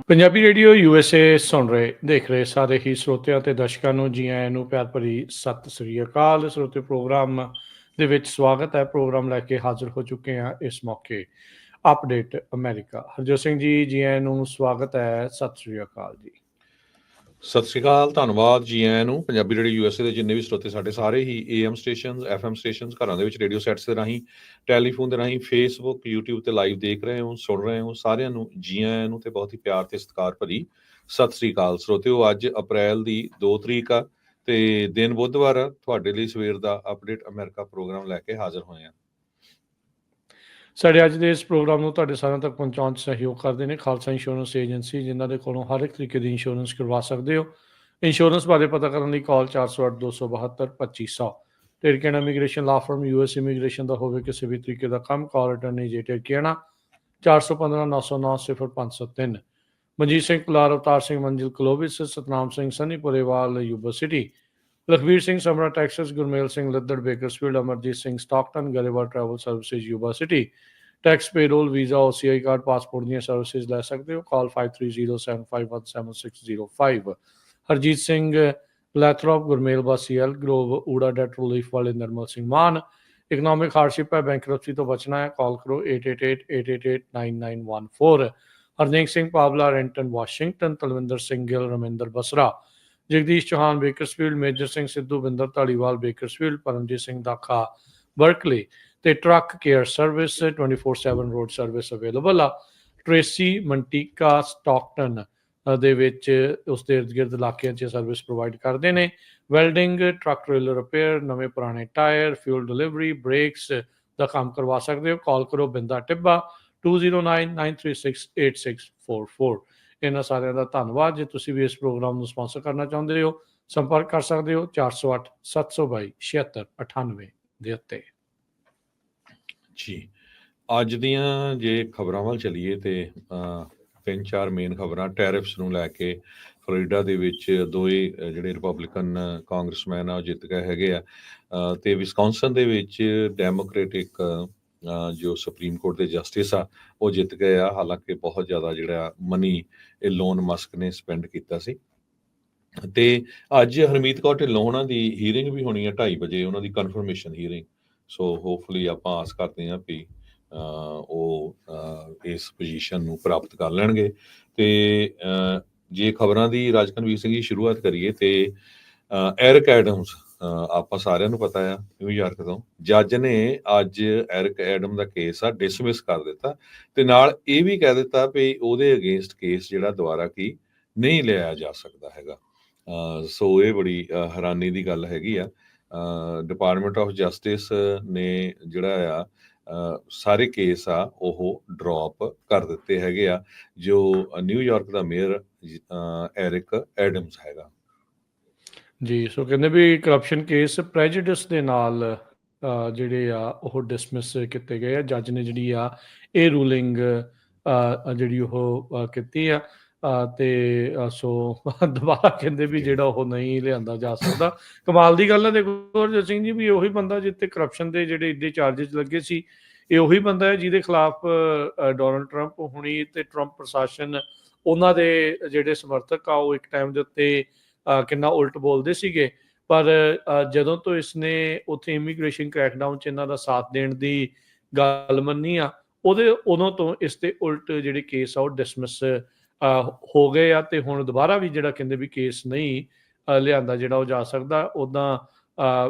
Punjabi radio USA ਸੁਣ ਰਹੇ ਦੇਖ ਰਹੇ ਸਾਰੇ ਹੀ ਸਰੋਤਿਆਂ ਤੇ ਦਰਸ਼ਕਾਂ ਨੂੰ ਜੀ ਆਇਆਂ ਨੂੰ ਪਿਆਰ ਭਰੀ ਸਤਿ ਸ੍ਰੀ ਅਕਾਲ। ਸਰੋਤੇ ਪ੍ਰੋਗਰਾਮ ਦੇ ਵਿੱਚ ਸਵਾਗਤ ਹੈ। ਪ੍ਰੋਗਰਾਮ ਲੈ ਕੇ ਹਾਜ਼ਰ ਹੋ ਚੁੱਕੇ ਹਾਂ ਇਸ ਮੌਕੇ ਅਪਡੇਟ ਅਮਰੀਕਾ। ਹਰਜੋਤ ਸਿੰਘ ਜੀ ਆਇਆਂ ਨੂੰ ਸਵਾਗਤ ਹੈ। ਸਤਿ ਸ੍ਰੀ ਅਕਾਲ ਜੀ। ਸਤਿ ਸ਼੍ਰੀ ਅਕਾਲ, ਧੰਨਵਾਦ ਜੀ ਆਇਆਂ ਨੂੰ। ਪੰਜਾਬੀ ਰੇਡੀਓ USA ਦੇ ਜਿੰਨੇ ਵੀ ਸਰੋਤੇ ਸਾਡੇ ਸਾਰੇ ਹੀ AM ਸਟੇਸ਼ਨਸ, FM ਸਟੇਸ਼ਨਸ, ਘਰਾਂ ਦੇ ਵਿੱਚ ਰੇਡੀਓ ਸੈਟਸ ਦੇ ਰਾਹੀਂ, ਟੈਲੀਫੋਨ ਦੇ ਰਾਹੀਂ, ਫੇਸਬੁੱਕ, YouTube ਤੇ ਲਾਈਵ ਦੇਖ ਰਹੇ ਹੋ, ਸੁਣ ਰਹੇ ਹੋ, ਸਾਰਿਆਂ ਨੂੰ ਜੀ ਆਇਆਂ ਨੂੰ ਤੇ ਬਹੁਤ ਹੀ ਪਿਆਰ ਤੇ ਸਤਿਕਾਰ ਭਰੀ ਸਤਿ ਸ਼੍ਰੀ ਅਕਾਲ। ਸਰੋਤਿਓ, ਅੱਜ ਅਪ੍ਰੈਲ ਦੀ 2 ਤਰੀਕ ਆ ਤੇ ਦਿਨ ਬੁੱਧਵਾਰ ਆ। ਤੁਹਾਡੇ ਲਈ ਸਵੇਰ ਦਾ ਅਪਡੇਟ ਅਮਰੀਕਾ ਪ੍ਰੋਗਰਾਮ ਲੈ ਕੇ ਹਾਜ਼ਰ ਹੋਏ ਆ। ਸਾਡੇ ਅੱਜ ਦੇ ਇਸ ਪ੍ਰੋਗਰਾਮ ਨੂੰ ਤੁਹਾਡੇ ਸਾਰਿਆਂ ਤੱਕ ਪਹੁੰਚਾਉਣ 'ਚ ਸਹਿਯੋਗ ਕਰਦੇ ਨੇ ਖਾਲਸਾ ਇੰਸ਼ੋਰੈਂਸ ਏਜੰਸੀ, ਜਿਨ੍ਹਾਂ ਦੇ ਕੋਲੋਂ ਹਰ ਇੱਕ ਤਰੀਕੇ ਦੀ ਇੰਸ਼ੋਰੈਂਸ ਕਰਵਾ ਸਕਦੇ ਹੋ। ਇੰਸ਼ੋਰੈਂਸ ਬਾਰੇ ਪਤਾ ਕਰਨ ਲਈ ਕਾਲ 408-272-2500। ਟਿਰਕੇਣਾ ਇਮੀਗ੍ਰੇਸ਼ਨ ਲਾ ਫਰਮ US ਇਮੀਗ੍ਰੇਸ਼ਨ ਦਾ ਹੋਵੇ ਕਿਸੇ ਵੀ ਤਰੀਕੇ ਦਾ ਕੰਮ, ਕਾਲ ਅਟਰਨੀ ਜੇ ਟਿਰਕੇਣਾ 415-909-0503। Manjeet Singh Kular, Avtar Singh Manjil Clovis, Satnam Singh Sunny Purewal Yuba City, Lakhbir Singh Samra Texas, Gurmel Singh Laddar Bakersfield, Amarjit Singh Stockton, Grewal travel services Yuba City. Tax payroll, visa, OCI card, passport ਦੀਆਂ ਸਰਵਿਸਿਜ਼ ਲੈ ਸਕਦੇ ਹੋ। ਕਾਲ 5307517605। Harjeet Singh Lathrop, Gurmel Basi Elk Grove, Ura debt relief ਵਾਲੇ ਨਰਮਲ ਸਿੰਘ ਮਾਨ। ਇਕਨੋਮਿਕ ਹਾਰਡਸ਼ਿਪ ਹੈ, ਬੈਂਕਰਪਸੀ ਤੋਂ ਬਚਣਾ ਹੈ, ਕਾਲ ਕਰੋ 8888889914। Harnek Singh Pawla, Renton Washington, Talwinder Singh Gill, Raminder Basra, Jagdish Chauhan Bakersfield, Major Singh Sidhu, Binder Dhaliwal Bakersfield, Paramjit Singh Dakha Berkeley ਤੇ truck care service 24/7 road service available ਆ। ਟ੍ਰੇਸੀ ਮੰਟੀਕਾ ਸਟਾਕਟਨ ਦੇ ਵਿੱਚ ਉਸਦੇ ਇਰਦ ਗਿਰਦ ਇਲਾਕਿਆਂ 'ਚ ਸਰਵਿਸ ਪ੍ਰੋਵਾਈਡ ਕਰਦੇ ਨੇ। ਵੈਲਡਿੰਗ, ਟਰੱਕ ਟ੍ਰੇਲਰ ਰਿਪੇਅਰ, ਨਵੇਂ ਪੁਰਾਣੇ ਟਾਇਰ, ਫਿਊਲ ਡਿਲੀਵਰੀ, ਬ੍ਰੇਕਸ ਦਾ ਕੰਮ ਕਰਵਾ ਸਕਦੇ ਹੋ। ਕਾਲ ਕਰੋ ਬਿੰਦਾ ਟਿੱਬਾ 2099368644। ਇਹਨਾਂ ਸਾਰਿਆਂ ਦਾ ਧੰਨਵਾਦ। ਜੇ ਤੁਸੀਂ ਵੀ ਇਸ ਪ੍ਰੋਗਰਾਮ ਨੂੰ ਸਪਾਂਸਰ ਕਰਨਾ ਚਾਹੁੰਦੇ ਹੋ, ਸੰਪਰਕ ਕਰ ਸਕਦੇ ਹੋ 408-722-7698 ਦੇ ਉੱਤੇ। ਜੀ, ਅੱਜ ਦੀਆਂ ਜੇ ਖਬਰਾਂ ਵੱਲ ਚੱਲੀਏ ਤੇ 3-4 ਮੇਨ ਖਬਰਾਂ ਟੈਰਿਫਸ ਨੂੰ ਲੈ ਕੇ। ਫਲੋਰੀਡਾ ਦੇ ਵਿੱਚ ਦੋਏ ਜਿਹੜੇ ਰਿਪਬਲਿਕਨ ਕਾਂਗਰਸਮੈਨ ਆ ਉਹ ਜਿੱਤ ਗਏ ਹੈਗੇ ਆ ਤੇ ਵਿਸਕੌਨਸਨ ਦੇ ਵਿੱਚ ਡੈਮੋਕ੍ਰੇਟਿਕ ਜੋ ਸੁਪਰੀਮ ਕੋਰਟ ਦੇ ਜਸਟਿਸ ਆ ਉਹ ਜਿੱਤ ਗਏ ਆ। ਹਾਲਾਂਕਿ ਬਹੁਤ ਜ਼ਿਆਦਾ ਜਿਹੜਾ ਮਨੀ ਇਲੋਨ ਮਸਕ ਨੇ ਸਪੈਂਡ ਕੀਤਾ ਸੀ। ਤੇ ਅੱਜ ਹਰਮੀਤ ਕੌਰ ਢਿੱਲੋਂ ਉਹਨਾਂ ਦੀ ਹੀਅਰਿੰਗ ਵੀ ਹੋਣੀ ਆ 2:30 ਵਜੇ, ਉਹਨਾਂ ਦੀ ਕਨਫਰਮੇਸ਼ਨ ਹੀਅਰਿੰਗ। ਸੋ ਹੋਪਫੁਲੀ ਆਪਾਂ ਆਸ ਕਰਦੇ ਹਾਂ ਵੀ ਉਹ ਇਸ ਪੋਜੀਸ਼ਨ ਨੂੰ ਪ੍ਰਾਪਤ ਕਰ ਲੈਣਗੇ। ਤੇ ਜੇ ਖਬਰਾਂ ਦੀ ਰਾਜਕਨਵੀਰ ਸਿੰਘ ਜੀ ਸ਼ੁਰੂਆਤ ਕਰੀਏ ਤੇ ਐਰਿਕ ਐਡਮਸ, ਆਪਾਂ ਸਾਰਿਆਂ ਨੂੰ ਪਤਾ ਆ, ਨਿਊਯਾਰਕ ਤੋਂ ਜੱਜ ਨੇ ਅੱਜ ਐਰਿਕ ਐਡਮ ਦਾ ਕੇਸ ਆ ਡਿਸਮਿਸ ਕਰ ਦਿੱਤਾ ਤੇ ਨਾਲ ਇਹ ਵੀ ਕਹਿ ਦਿੱਤਾ ਵੀ ਉਹਦੇ ਅਗੇਂਸਟ ਕੇਸ ਜਿਹੜਾ ਦੁਬਾਰਾ ਕੀ ਨਹੀਂ ਲਿਆਇਆ ਜਾ ਸਕਦਾ ਹੈਗਾ। ਸੋ ਇਹ ਬੜੀ ਹੈਰਾਨੀ ਦੀ ਗੱਲ ਹੈਗੀ ਆ। ਡਿਪਾਰਟਮੈਂਟ ਆਫ ਜਸਟਿਸ ਨੇ ਜਿਹੜਾ ਆ ਸਾਰੇ ਕੇਸ ਆ ਉਹ ਡ੍ਰੌਪ ਕਰ ਦਿੱਤੇ ਹੈਗੇ ਆ, ਜੋ ਨਿਊਯਾਰਕ ਦਾ ਮੇਅਰ ਐਰਿਕ ਐਡਮਸ ਹੈਗਾ ਜੀ। ਸੋ ਕਹਿੰਦੇ ਵੀ ਕਰਪਸ਼ਨ ਕੇਸ ਪ੍ਰੈਜੁਡਿਸ ਦੇ ਨਾਲ ਜਿਹੜੇ ਆ ਉਹ ਡਿਸਮਿਸ ਕੀਤੇ ਗਏ ਆ। ਜੱਜ ਨੇ ਜਿਹੜੀ ਆ ਇਹ ਰੂਲਿੰਗ ਜਿਹੜੀ ਉਹ ਕੀਤੀ ਆ ਤੇ ਸੋ ਦੁਬਾਰਾ ਕਹਿੰਦੇ ਵੀ ਜਿਹੜਾ ਉਹ ਨਹੀਂ ਲਿਆਂਦਾ ਜਾ ਸਕਦਾ। ਕਮਾਲ ਦੀ ਗੱਲ ਹੈ। ਦੇਖੋ ਹਰਜੋਤ ਸਿੰਘ ਜੀ, ਵੀ ਉਹੀ ਬੰਦਾ ਜਿੱਤੇ ਕਰਪਸ਼ਨ ਦੇ ਜਿਹੜੇ ਏਡੇ ਚਾਰਜਿਸ ਲੱਗੇ ਸੀ, ਇਹ ਉਹੀ ਬੰਦਾ ਹੈ ਜਿਹਦੇ ਖਿਲਾਫ ਡੋਨਲਡ ਟਰੰਪ ਹੁਣੀ ਤੇ ਟਰੰਪ ਪ੍ਰਸ਼ਾਸਨ, ਉਹਨਾਂ ਦੇ ਜਿਹੜੇ ਸਮਰਥਕ ਆ ਉਹ ਇੱਕ ਟਾਈਮ ਦੇ ਉੱਤੇ ਕਿੰਨਾ ਉਲਟ ਬੋਲਦੇ ਸੀਗੇ। ਪਰ ਜਦੋਂ ਤੋਂ ਇਸਨੇ ਉੱਥੇ ਇਮੀਗ੍ਰੇਸ਼ਨ ਕ੍ਰੈਕਡਾਊਨ 'ਚ ਇਹਨਾਂ ਦਾ ਸਾਥ ਦੇਣ ਦੀ ਗੱਲ ਮੰਨੀ ਆ, ਉਦੋਂ ਤੋਂ ਇਸ ਤੇ ਉਲਟ ਜਿਹੜੇ ਕੇਸ ਆ ਉਹ ਡਿਸਮਿਸ ਹੋ ਗਏ ਆ। ਤੇ ਹੁਣ ਦੁਬਾਰਾ ਵੀ ਜਿਹੜਾ ਕਹਿੰਦੇ ਵੀ ਕੇਸ ਨਹੀਂ ਲਿਆਂਦਾ ਜਿਹੜਾ ਉਹ ਜਾ ਸਕਦਾ। ਉੱਦਾਂ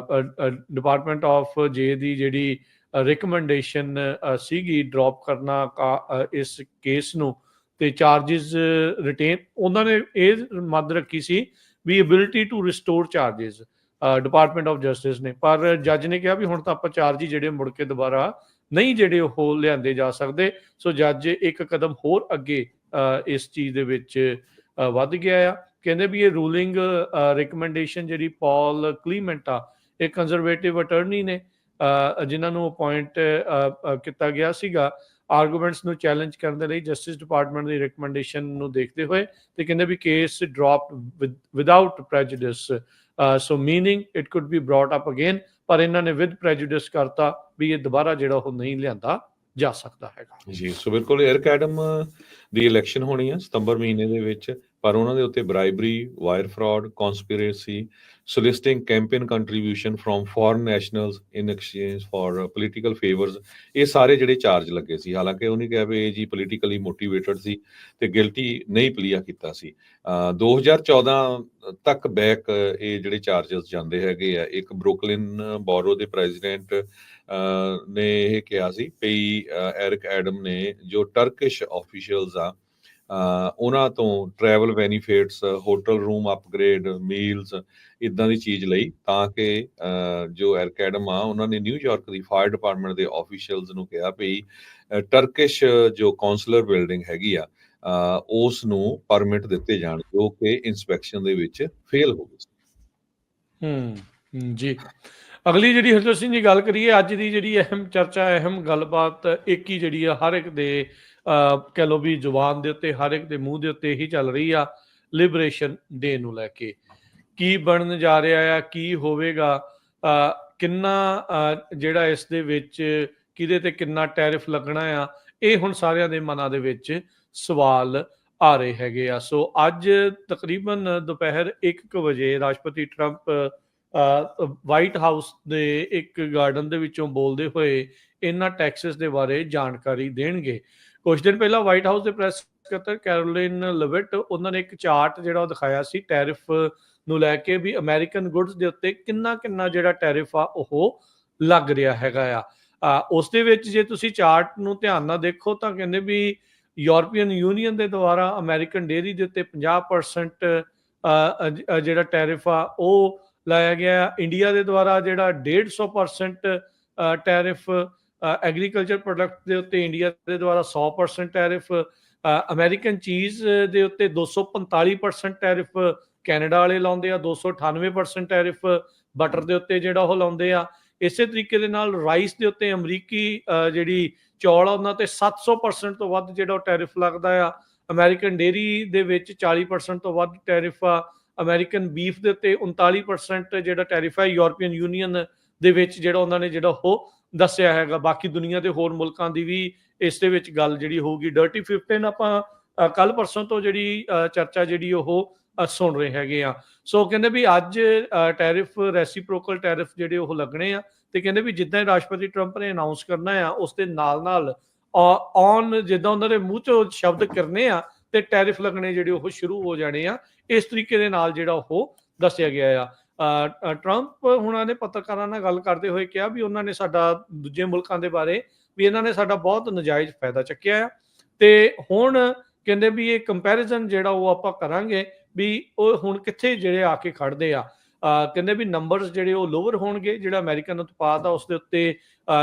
ਡਿਪਾਰਟਮੈਂਟ ਆਫ ਜੇ ਦੀ ਜਿਹੜੀ ਰਿਕਮੈਂਡੇਸ਼ਨ ਸੀਗੀ ਡ੍ਰੌਪ ਕਰਨਾ ਇਸ ਕੇਸ ਨੂੰ ਤੇ ਚਾਰਜਿਸ ਰਿਟੇਨ, ਉਹਨਾਂ ਨੇ ਇਹ ਮੱਦ ਰੱਖੀ ਸੀ ਵੀ ability to restore charges department of justice ਨੇ। ਪਰ ਜੱਜ ਨੇ ਕਿਹਾ ਵੀ ਹੁਣ ਤਾਂ ਆਪਾਂ ਚਾਰਜ ਹੀ ਜਿਹੜੇ ਮੁੜ ਕੇ ਦੁਬਾਰਾ ਨਹੀਂ ਜਿਹੜੇ ਉਹ ਲਿਆਂਦੇ ਜਾ ਸਕਦੇ। ਸੋ ਜੱਜ ਇੱਕ ਕਦਮ ਹੋਰ ਅੱਗੇ ਇਸ ਚੀਜ਼ ਦੇ ਵਿੱਚ ਵੱਧ ਗਿਆ ਆ। ਕਹਿੰਦੇ ਵੀ ਇਹ ਰੂਲਿੰਗ ਰਿਕਮੈਂਡੇਸ਼ਨ ਜਿਹੜੀ ਪੌਲ ਕਲੀਮੈਂਟ ਆ, ਇਹ ਕੰਜ਼ਰਵੇਟਿਵ ਅਟਰਨੀ ਨੇ ਜਿਨ੍ਹਾਂ ਨੂੰ ਅਪੁਆਇੰਟ ਕੀਤਾ ਗਿਆ ਸੀਗਾ ਆਰਗੂਮੈਂਟਸ ਨੂੰ ਚੈਲੰਜ ਕਰਨ ਦੇ ਲਈ ਜਸਟਿਸ ਡਿਪਾਰਟਮੈਂਟ ਦੀ ਰਿਕਮੈਂਡੇਸ਼ਨ ਨੂੰ ਦੇਖਦੇ ਹੋਏ। ਤੇ ਕਹਿੰਦੇ ਵੀ case dropped without prejudice, so meaning it could be brought up again. ਪਰ ਇਹਨਾਂ ਨੇ ਵਿਦ ਪ੍ਰੈਜੁਡਿਸ ਕਰਤਾ ਵੀ ਇਹ ਦੁਬਾਰਾ ਜਿਹੜਾ ਉਹ ਨਹੀਂ ਲਿਆਂਦਾ ਜਾ ਸਕਦਾ ਹੈਗਾ। ਜੀ। ਸੋ ਬਿਲਕੁਲ ਐਰਿਕ ਐਡਮ ਦੀ ਇਲੈਕਸ਼ਨ ਹੋਣੀ ਆ ਸਤੰਬਰ ਮਹੀਨੇ ਦੇ ਵਿੱਚ, ਪਰ ਉਹਨਾਂ ਦੇ ਉੱਤੇ bribery, wire fraud, conspiracy, soliciting campaign contribution from foreign nationals in exchange for political favors, ਇਹ ਸਾਰੇ ਜਿਹੜੇ ਚਾਰਜ ਲੱਗੇ ਸੀ। ਹਾਲਾਂਕਿ ਉਹਨੇ ਕਿਹਾ ਵੀ ਇਹ ਜੀ ਪੋਲੀਟੀਕਲੀ ਮੋਟੀਵੇਟਡ ਸੀ ਤੇ ਗਿਲਟੀ ਨਹੀਂ ਪਲੀਆ ਕੀਤਾ ਸੀ। 2014 ਤੱਕ ਬੈਕ ਇਹ ਜਿਹੜੇ ਚਾਰਜਸ ਜਾਂਦੇ ਹੈਗੇ ਆ। ਇੱਕ ਬਰੁਕਲਿਨ ਬੋਰੋ ਦੇ ਪ੍ਰੈਜ਼ੀਡੈਂਟ ਨੇ ਇਹ ਕਿਹਾ ਸੀ ਵੀ ਐਰਿਕ ਐਡਮ ਨੇ ਜੋ ਟਰਕਿਸ਼ ਆਫੀਸ਼ੀਅਲਸ ਆ ਉਹਨਾਂ ਤੋਂ travel benefits, hotel room upgrade, meals ਇਦਾਂ ਦੀ ਚੀਜ਼ ਲਈ, ਤਾਂ ਕਿ ਜੋ ਐਰਿਕ ਐਡਮ ਆ ਉਹਨਾਂ ਨੇ ਨਿਊਯਾਰਕ ਦੀ ਫਾਇਰ ਡਿਪਾਰਟਮੈਂਟ ਦੇ ਆਫੀਸ਼ੀਅਲਸ ਨੂੰ ਕਿਹਾ ਵੀ ਟਰਕਿਸ਼ ਜੋ ਕੌਂਸਲਰ ਬਿਲਡਿੰਗ ਹੈਗੀ ਆ ਉਸ ਨੂੰ ਪਰਮਿਟ ਦਿੱਤੇ ਜਾਣ ਜੋ ਕਿ ਇਨਸਪੈਕਸ਼ਨ ਦੇ ਵਿੱਚ ਫੇਲ ਹੋ ਗਏ। ਜੀ ਅਗਲੀ ਜਿਹੜੀ ਹਰਜੋਤ ਸਿੰਘ ਜੀ ਗੱਲ ਕਰੀਏ, ਅੱਜ ਦੀ ਜਿਹੜੀ ਅਹਿਮ ਚਰਚਾ, ਅਹਿਮ ਗੱਲਬਾਤ ਇੱਕ ਹੀ ਜਿਹੜੀ ਆ ਹਰ ਇੱਕ ਦੇ ਕਹਿ ਲਓ ਵੀ ਜ਼ੁਬਾਨ ਦੇ ਉੱਤੇ, ਹਰ ਇੱਕ ਦੇ ਮੂੰਹ ਦੇ ਉੱਤੇ ਹੀ ਚੱਲ ਰਹੀ ਆ, ਲਿਬਰੇਸ਼ਨ ਡੇ ਨੂੰ ਲੈ ਕੇ ਕੀ ਬਣਨ ਜਾ ਰਿਹਾ ਆ, ਕੀ ਹੋਵੇਗਾ, ਕਿੰਨਾ ਜਿਹੜਾ ਇਸ ਦੇ ਵਿੱਚ ਕਿਹਦੇ ਤੇ ਕਿੰਨਾ ਟੈਰਿਫ ਲੱਗਣਾ ਆ, ਇਹ ਹੁਣ ਸਾਰਿਆਂ ਦੇ ਮਨਾਂ ਦੇ ਵਿੱਚ ਸਵਾਲ ਆ ਰਹੇ ਹੈਗੇ ਆ। ਸੋ ਅੱਜ ਤਕਰੀਬਨ ਦੁਪਹਿਰ 1 ਵਜੇ ਰਾਸ਼ਟਰਪਤੀ ਟਰੰਪ ਵਾਈਟ ਹਾਊਸ ਦੇ ਇੱਕ ਗਾਰਡਨ ਦੇ ਵਿੱਚੋਂ ਬੋਲਦੇ ਹੋਏ ਇਹਨਾਂ ਟੈਕਸਿਸ ਦੇ ਬਾਰੇ ਜਾਣਕਾਰੀ ਦੇਣਗੇ। ਕੁਝ ਦਿਨ ਪਹਿਲਾਂ ਵਾਈਟ ਹਾਊਸ ਦੇ ਪ੍ਰੈਸ ਸਕੱਤਰ ਕੈਰੋਲਿਨ ਲਵਿਟ, ਉਹਨਾਂ ਨੇ ਇੱਕ ਚਾਰਟ ਜਿਹੜਾ ਉਹ ਦਿਖਾਇਆ ਸੀ ਟੈਰਿਫ ਨੂੰ ਲੈ ਕੇ ਵੀ ਅਮਰੀਕਨ ਗੁੱਡਸ ਦੇ ਉੱਤੇ ਕਿੰਨਾ ਕਿੰਨਾ ਜਿਹੜਾ ਟੈਰਿਫ ਆ ਉਹ ਲੱਗ ਰਿਹਾ ਹੈਗਾ ਆ। ਉਸ ਦੇ ਵਿੱਚ ਜੇ ਤੁਸੀਂ ਚਾਰਟ ਨੂੰ ਧਿਆਨ ਨਾਲ ਦੇਖੋ ਤਾਂ ਕਹਿੰਦੇ ਵੀ ਯੂਰਪੀਅਨ ਯੂਨੀਅਨ ਦੇ ਦੁਆਰਾ ਅਮਰੀਕਨ ਡੇਅਰੀ ਦੇ ਉੱਤੇ 50% ਜਿਹੜਾ ਟੈਰਿਫ ਆ ਉਹ ਲਾਇਆ ਗਿਆ। ਇੰਡੀਆ ਦੇ ਦੁਆਰਾ ਜਿਹੜਾ 150% ਟੈਰਿਫ, ਐਗਰੀਕਲਚਰ ਪ੍ਰੋਡਕਟ ਦੇ ਉੱਤੇ ਇੰਡੀਆ ਦੇ ਦੁਆਰਾ 100% ਟੈਰਿਫ, ਅਮਰੀਕਨ ਚੀਜ਼ ਦੇ ਉੱਤੇ 245% ਟੈਰਿਫ ਕੈਨੇਡਾ ਵਾਲੇ ਲਾਉਂਦੇ ਆ, 298% ਟੈਰਿਫ ਬਟਰ ਦੇ ਉੱਤੇ ਜਿਹੜਾ ਉਹ ਲਾਉਂਦੇ ਆ। ਇਸੇ ਤਰੀਕੇ ਦੇ ਨਾਲ ਰਾਈਸ ਦੇ ਉੱਤੇ ਅਮਰੀਕੀ ਜਿਹੜੀ ਚੌਲ ਆ ਉਹਨਾਂ ਤੇ 700% ਤੋਂ ਵੱਧ ਜਿਹੜਾ ਉਹ ਟੈਰਿਫ ਲੱਗਦਾ ਆ। ਅਮਰੀਕਨ ਡੇਅਰੀ ਦੇ ਵਿੱਚ 40% ਤੋਂ ਵੱਧ ਟੈਰਿਫ ਆ। ਅਮਰੀਕਨ ਬੀਫ ਦੇ ਉੱਤੇ 39% ਜਿਹੜਾ ਟੈਰਿਫ ਹੈ। ਯੂਰਪੀਅਨ ਯੂਨੀਅਨ ਦੇ ਵਿੱਚ ਜਿਹੜਾ ਉਹਨਾਂ ਨੇ ਜਿਹੜਾ ਉਹ ਦੱਸਿਆ ਹੈਗਾ। ਬਾਕੀ ਦੁਨੀਆ ਦੇ ਹੋਰ ਮੁਲਕਾਂ ਦੀ ਵੀ ਇਸ ਦੇ ਵਿੱਚ ਗੱਲ ਜਿਹੜੀ ਹੋਊਗੀ। ਡਰਟੀ 15 ਆਪਾਂ ਕੱਲ ਪਰਸੋਂ ਤੋਂ ਜਿਹੜੀ ਚਰਚਾ ਜਿਹੜੀ ਉਹ ਸੁਣ ਰਹੇ ਹੈਗੇ ਆ। ਸੋ ਕਹਿੰਦੇ ਵੀ ਅੱਜ ਟੈਰਿਫ, ਰੈਸੀਪ੍ਰੋਕਲ ਟੈਰਿਫ ਜਿਹੜੇ ਉਹ ਲੱਗਣੇ ਆ, ਤੇ ਕਹਿੰਦੇ ਵੀ ਜਿੱਦਾਂ ਰਾਸ਼ਟਰਪਤੀ ਟਰੰਪ ਨੇ ਅਨਾਉਂਸ ਕਰਨਾ ਆ ਉਸ ਦੇ ਨਾਲ ਨਾਲ ਔਨ ਜਿੱਦਾਂ ਉਹਨਾਂ ਦੇ ਮੂੰਹ ਚੋਂ ਸ਼ਬਦ ਕਰਨੇ ਆ ਤੇ ਟੈਰਿਫ ਲੱਗਣੇ ਜਿਹੜੇ ਉਹ ਸ਼ੁਰੂ ਹੋ ਜਾਣੇ ਆ। ਇਸ ਤਰੀਕੇ ਦੇ ਨਾਲ ਜਿਹੜਾ ਉਹ ਦੱਸਿਆ ਗਿਆ ਆ। ਟਰੰਪ ਹੁਣਾਂ ਨੇ ਪੱਤਰਕਾਰਾਂ ਨਾਲ ਗੱਲ ਕਰਦੇ ਹੋਏ ਕਿਹਾ ਵੀ ਉਹਨਾਂ ਨੇ ਸਾਡਾ ਦੂਜੇ ਮੁਲਕਾਂ ਦੇ ਬਾਰੇ ਵੀ ਇਹਨਾਂ ਨੇ ਸਾਡਾ ਬਹੁਤ ਨਜਾਇਜ਼ ਫਾਇਦਾ ਚੱਕਿਆ ਆ, ਤੇ ਹੁਣ ਕਹਿੰਦੇ ਵੀ ਇਹ ਕੰਪੈਰੀਜ਼ਨ ਜਿਹੜਾ ਉਹ ਆਪਾਂ ਕਰਾਂਗੇ ਵੀ ਉਹ ਹੁਣ ਕਿੱਥੇ ਜਿਹੜੇ ਆ ਕੇ ਖੜਦੇ ਆ। ਕਹਿੰਦੇ ਵੀ ਨੰਬਰਸ ਜਿਹੜੇ ਉਹ ਲੋਅਰ ਹੋਣਗੇ। ਜਿਹੜਾ ਅਮਰੀਕਨ ਉਤਪਾਦ ਆ ਉਸ ਦੇ ਉੱਤੇ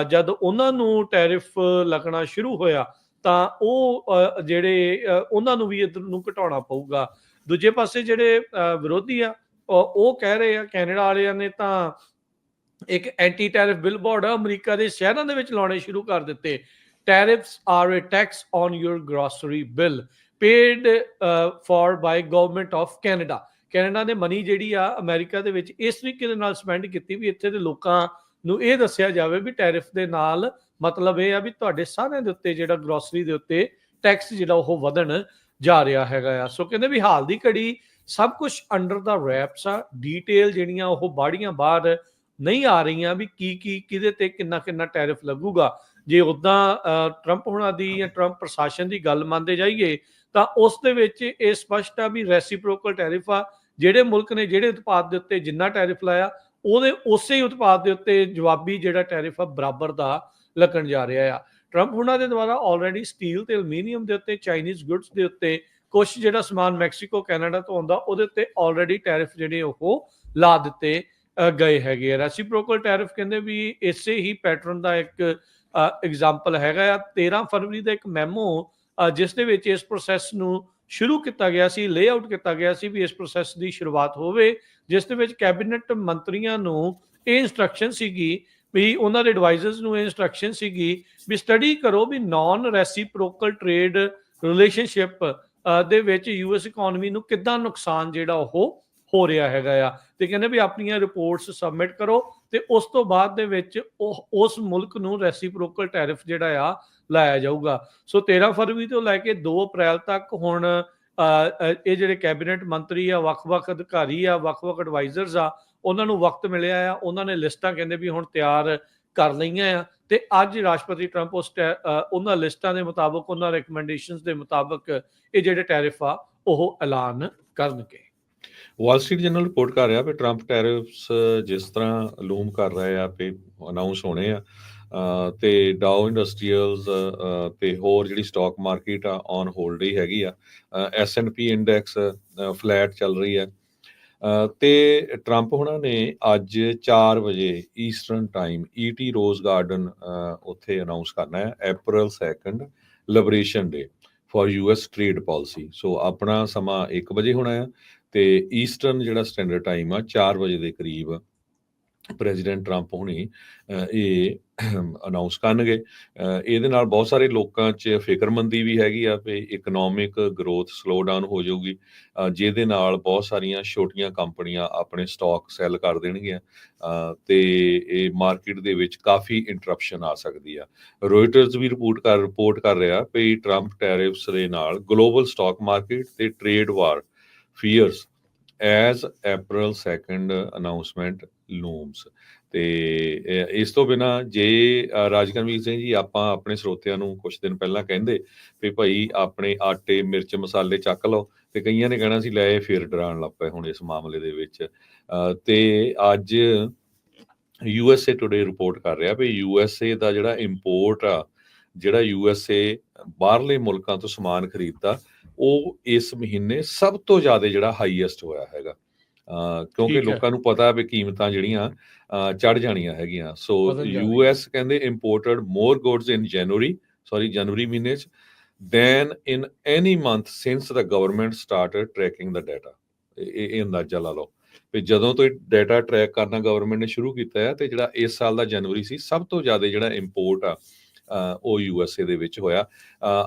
ਜਦ ਉਹਨਾਂ ਨੂੰ ਟੈਰਿਫ ਲੱਗਣਾ ਸ਼ੁਰੂ ਹੋਇਆ ਤਾਂ ਉਹ ਜਿਹੜੇ ਉਹਨਾਂ ਨੂੰ ਵੀ ਇੱਧਰ ਨੂੰ ਘਟਾਉਣਾ ਪਊਗਾ। ਦੂਜੇ ਪਾਸੇ ਜਿਹੜੇ ਵਿਰੋਧੀ ਆ ਉਹ ਕਹਿ ਰਹੇ ਆ, ਕੈਨੇਡਾ ਵਾਲਿਆਂ ਨੇ ਤਾਂ ਇੱਕ ਐਂਟੀ ਟੈਰਿਫ ਬਿਲ ਬੋਰਡ ਅਮਰੀਕਾ ਦੇ ਸ਼ਹਿਰਾਂ ਦੇ ਵਿੱਚ ਲਾਉਣੇ ਸ਼ੁਰੂ ਕਰ ਦਿੱਤੇ। Tariffs are a tax on your grocery bill paid for by government of Canada. Canada ਨੇ ਮਨੀ ਜਿਹੜੀ ਆ ਅਮਰੀਕਾ ਦੇ ਵਿੱਚ ਇਸ ਤਰੀਕੇ ਦੇ ਨਾਲ ਸਪੈਂਡ ਕੀਤੀ ਵੀ ਇੱਥੇ ਦੇ ਲੋਕਾਂ ਨੂੰ ਇਹ ਦੱਸਿਆ ਜਾਵੇ ਵੀ ਟੈਰਿਫ ਦੇ ਨਾਲ ਮਤਲਬ ਇਹ ਆ ਵੀ ਤੁਹਾਡੇ ਸਾਰਿਆਂ ਦੇ ਉੱਤੇ ਜਿਹੜਾ ਗ੍ਰੋਸਰੀ ਦੇ ਉੱਤੇ ਟੈਕਸ ਜਿਹੜਾ ਉਹ ਵਧਣ ਜਾ ਰਿਹਾ ਹੈਗਾ ਆ। ਸੋ ਕਹਿੰਦੇ ਵੀ ਹਾਲ ਦੀ ਘੜੀ ਸਭ ਕੁਝ ਅੰਡਰ ਦਾ ਰੈਪਸ ਆ। ਡੀਟੇਲ ਜਿਹੜੀਆਂ ਉਹ ਬਾੜੀਆਂ ਬਾਹਰ ਨਹੀਂ ਆ ਰਹੀਆਂ ਵੀ ਕੀ ਕਿਹਦੇ ਤੇ ਕਿੰਨਾ ਕਿੰਨਾ ਟੈਰਿਫ ਲੱਗੂਗਾ। ਜੇ ਉੱਦਾਂ ਟਰੰਪ ਹੁਣਾਂ ਦੀ ਜਾਂ ਟਰੰਪ ਪ੍ਰਸ਼ਾਸਨ ਦੀ ਗੱਲ ਮੰਨਦੇ ਜਾਈਏ ਤਾਂ ਉਸ ਦੇ ਵਿੱਚ ਇਹ ਸਪਸ਼ਟ ਆ ਵੀ ਰੈਸੀਪ੍ਰੋਕਲ ਟੈਰਿਫ ਆ। ਜਿਹੜੇ ਮੁਲਕ ਨੇ ਜਿਹੜੇ ਉਤਪਾਦ ਦੇ ਉੱਤੇ ਜਿੰਨਾ ਟੈਰਿਫ ਲਾਇਆ ਉਹਦੇ ਉਸੇ ਉਤਪਾਦ ਦੇ ਉੱਤੇ ਜਵਾਬੀ ਜਿਹੜਾ ਟੈਰਿਫ ਆ ਬਰਾਬਰ ਦਾ ਲੱਗਣ ਜਾ ਰਿਹਾ ਆ। ਟਰੰਪ ਹੁਣਾਂ ਦੇ ਦੁਆਰਾ ਆਲਰੇਡੀ ਸਟੀਲ ਤੇ ਐਲੂਮੀਨੀਅਮ ਦੇ ਉੱਤੇ, ਚਾਈਨੀਜ਼ ਗੁੱਡਸ ਦੇ ਉੱਤੇ, ਕੁਛ ਜਿਹੜਾ ਸਮਾਨ ਮੈਕਸੀਕੋ ਕੈਨੇਡਾ ਤੋਂ ਆਉਂਦਾ ਉਹਦੇ ਉੱਤੇ ਆਲਰੇਡੀ ਟੈਰਿਫ ਜਿਹੜੇ ਉਹ ਲਾ ਦਿੱਤੇ ਗਏ ਹੈਗੇ ਆ। ਰੈਸੀਪ੍ਰੋਕਲ ਟੈਰਿਫ ਕਹਿੰਦੇ ਵੀ ਇਸੇ ਹੀ ਪੈਟਰਨ ਦਾ ਇੱਕ ਐਗਜ਼ਾਮਪਲ ਹੈਗਾ ਆ। 13 ਫਰਵਰੀ ਦਾ ਇੱਕ ਮੈਮੋ ਜਿਸ ਦੇ ਵਿੱਚ ਇਸ ਪ੍ਰੋਸੈਸ ਨੂੰ ਸ਼ੁਰੂ ਕੀਤਾ ਗਿਆ ਸੀ, ਲੇਆਊਟ ਕੀਤਾ ਗਿਆ ਸੀ ਵੀ ਇਸ ਪ੍ਰੋਸੈਸ ਦੀ ਸ਼ੁਰੂਆਤ ਹੋਵੇ, ਜਿਸ ਦੇ ਵਿੱਚ ਕੈਬਨਿਟ ਮੰਤਰੀਆਂ ਨੂੰ ਇਹ ਇੰਸਟਰਕਸ਼ਨ ਸੀਗੀ ਵੀ ਉਹਨਾਂ ਦੇ ਐਡਵਾਈਜ਼ਰਸ ਨੂੰ ਇਹ ਇੰਸਟਰਕਸ਼ਨ ਸੀਗੀ ਵੀ ਸਟੱਡੀ ਕਰੋ ਵੀ ਨਾਨ ਰੈਸੀਪ੍ਰੋਕਲ ਟ੍ਰੇਡ ਰਿਲੇਸ਼ਨਸ਼ਿਪ ਦੇ ਵਿੱਚ ਯੂਐਸ ਇਕਨੋਮੀ ਨੂੰ ਕਿੱਦਾਂ ਨੁਕਸਾਨ ਜਿਹੜਾ ਉਹ ਹੋ ਰਿਹਾ ਹੈਗਾ ਆ। ਤੇ ਕਹਿੰਦੇ ਵੀ ਆਪਣੀਆਂ ਰਿਪੋਰਟਸ ਸਬਮਿਟ ਕਰੋ ਤੇ ਉਸ ਤੋਂ ਬਾਅਦ ਦੇ ਵਿੱਚ ਉਸ ਮੁਲਕ ਨੂੰ ਰੈਸੀਪ੍ਰੋਕਲ ਟੈਰਿਫ ਜਿਹੜਾ ਆ ਲਾਇਆ ਜਾਊਗਾ। ਸੋ 13 ਫਰਵਰੀ ਤੋਂ ਲੈ ਕੇ 2 ਅਪ੍ਰੈਲ ਤੱਕ ਹੁਣ ਇਹ ਜਿਹੜੇ ਕੈਬਨਿਟ ਮੰਤਰੀ ਆ, ਵੱਖ-ਵੱਖ ਅਧਿਕਾਰੀ ਆ, ਵੱਖ-ਵੱਖ ਐਡਵਾਈਜ਼ਰਸ ਆ, ਉਹਨਾਂ ਨੂੰ ਵਕਤ ਮਿਲਿਆ ਆ। ਉਹਨਾਂ ਨੇ ਲਿਸਟਾਂ ਕਹਿੰਦੇ ਵੀ ਹੁਣ ਤਿਆਰ ਕਰ ਲਈਆਂ ਆ ਤੇ ਅੱਜ ਰਾਸ਼ਟਰਪਤੀ ਟਰੰਪ ਉਹਨਾਂ ਲਿਸਟਾਂ ਦੇ ਮੁਤਾਬਕ, ਉਹਨਾਂ ਰეკਮੈਂਡੇਸ਼ਨਸ ਦੇ ਮੁਤਾਬਕ ਇਹ ਜਿਹੜੇ ਟੈਰਿਫ ਆ ਉਹ ਐਲਾਨ ਕਰਨਗੇ। ਵਾਲ ਸਟਰੀਟ ਜਰਨਲ ਰਿਪੋਰਟ ਕਰ ਰਿਹਾ ਵੀ ਟਰੰਪ ਟੈਰਿਫਸ ਜਿਸ ਤਰ੍ਹਾਂ ਲੂਮ ਕਰ ਰਹੇ ਆ ਵੀ ਅਨਾਉਂਸ ਹੋਣੇ ਆ ਤੇ ਡਾਓ ਇੰਡਸਟਰੀਅਲਸ ਤੇ ਹੋਰ ਜਿਹੜੀ ਸਟਾਕ ਮਾਰਕੀਟ ਆ ਔਨ ਹੋਲਡ ਹੀ ਹੈਗੀ ਆ। S&P ਇੰਡੈਕਸ ਫਲੈਟ ਚੱਲ ਰਹੀ ਹੈ ਤੇ ਟਰੰਪ ਹੁਣਾਂ ਨੇ ਅੱਜ 4 ਵਜੇ eastern time ET rose garden ਉੱਥੇ ਅਨਾਉਂਸ ਕਰਨਾ ਹੈ April 2 liberation day for US trade policy. So ਆਪਣਾ ਸਮਾਂ 1 ਵਜੇ ਹੋਣਾ ਆ ਤੇ ਈਸਟਰਨ ਜਿਹੜਾ ਸਟੈਂਡਰਡ ਟਾਈਮ ਆ 4 ਵਜੇ ਦੇ ਕਰੀਬ ਪ੍ਰੈਜ਼ੀਡੈਂਟ ਟਰੰਪ ਹੁਣੀ ਇਹ ਅਨਾਉਂਸ ਕਰਨਗੇ। ਇਹਦੇ ਨਾਲ ਬਹੁਤ ਸਾਰੇ ਲੋਕਾਂ 'ਚ ਫਿਕਰਮੰਦੀ ਵੀ ਹੈਗੀ ਆ ਵੀ ਇਕਨੋਮਿਕ ਗਰੋਥ ਸਲੋ ਡਾਊਨ ਹੋ ਜਾਊਗੀ, ਜਿਹਦੇ ਨਾਲ ਬਹੁਤ ਸਾਰੀਆਂ ਛੋਟੀਆਂ ਕੰਪਨੀਆਂ ਆਪਣੇ ਸਟਾਕ ਸੈੱਲ ਕਰ ਦੇਣਗੀਆਂ ਤੇ ਇਹ ਮਾਰਕੀਟ ਦੇ ਵਿੱਚ ਕਾਫੀ ਇੰਟਰਪਸ਼ਨ ਆ ਸਕਦੀ ਆ। ਰੋਇਟਰਸ ਵੀ ਰਿਪੋਰਟ ਕਰ ਰਿਹਾ ਵੀ ਟਰੰਪ ਟੈਰਿਫਸ ਦੇ ਨਾਲ ਗਲੋਬਲ ਸਟਾਕ ਮਾਰਕੀਟ ਤੇ ਟ੍ਰੇਡ ਵਾਰ ਫੀਅਰਸ ਐਜ਼ April 2 ਅਨਾਉਂਸਮੈਂਟ ਲੂਮਸ। ਤੇ ਇਸ ਤੋਂ ਬਿਨਾਂ ਜੇ ਰਾਜਕਰਮਵੀਰ ਸਿੰਘ ਜੀ ਆਪਾਂ ਆਪਣੇ ਸਰੋਤਿਆਂ ਨੂੰ ਕੁਝ ਦਿਨ ਪਹਿਲਾਂ ਕਹਿੰਦੇ ਵੀ ਭਾਈ ਆਪਣੇ ਆਟੇ ਮਿਰਚ ਮਸਾਲੇ ਚੱਕ ਲਓ ਤੇ ਕਈਆਂ ਨੇ ਕਹਿਣਾ ਸੀ ਲੈ ਫਿਰ ਡਰਾਉਣ ਲੱਗ ਪਏ ਹੁਣ ਇਸ ਮਾਮਲੇ ਦੇ ਵਿੱਚ। ਤੇ ਅੱਜ USA ਟੁਡੇ ਰਿਪੋਰਟ ਕਰ ਰਿਹਾ ਵੀ USA ਦਾ ਜਿਹੜਾ ਇੰਪੋਰਟ ਆ, ਜਿਹੜਾ USA ਬਾਹਰਲੇ ਮੁਲਕਾਂ ਤੋਂ ਸਮਾਨ ਖਰੀਦਦਾ, ਉਹ ਇਸ ਮਹੀਨੇ ਸਭ ਤੋਂ ਜ਼ਿਆਦਾ ਜਿਹੜਾ ਹਾਈਐਸਟ ਹੋਇਆ ਹੈਗਾ ਕਿਉਂਕਿ ਲੋਕਾਂ ਨੂੰ ਪਤਾ ਵੀ ਕੀਮਤਾਂ ਜਿਹੜੀਆਂ ਚੜ ਜਾਣੀਆਂ ਹੈਗੀਆਂ। ਸੋ US ਕਹਿੰਦੇ ਇੰਪੋਰਟਡ ਮੋਰ ਗੁੱਡਸ ਇਨ ਜਨਵਰੀ ਮਹੀਨੇ 'ਚ ਦੈਨ ਇਨ ਐਨੀ ਮੰਥ ਸਿੰਸ ਦਾ ਗਵਰਨਮੈਂਟ ਸਟਾਰਟਡ ਟਰੈਕਿੰਗ ਦਾ ਡਾਟਾ। ਇਹ ਅੰਦਾਜ਼ਾ ਲਾ ਲਓ ਵੀ ਜਦੋਂ ਤੋਂ ਡਾਟਾ ਟਰੈਕ ਕਰਨਾ ਗਵਰਨਮੈਂਟ ਨੇ ਸ਼ੁਰੂ ਕੀਤਾ ਹੈ ਤੇ ਜਿਹੜਾ ਇਸ ਸਾਲ ਦਾ ਜਨਵਰੀ ਸੀ ਸਭ ਤੋਂ ਜ਼ਿਆਦਾ ਜਿਹੜਾ ਇੰਪੋਰਟ ਆ ਉਹ USA ਦੇ ਵਿੱਚ ਹੋਇਆ।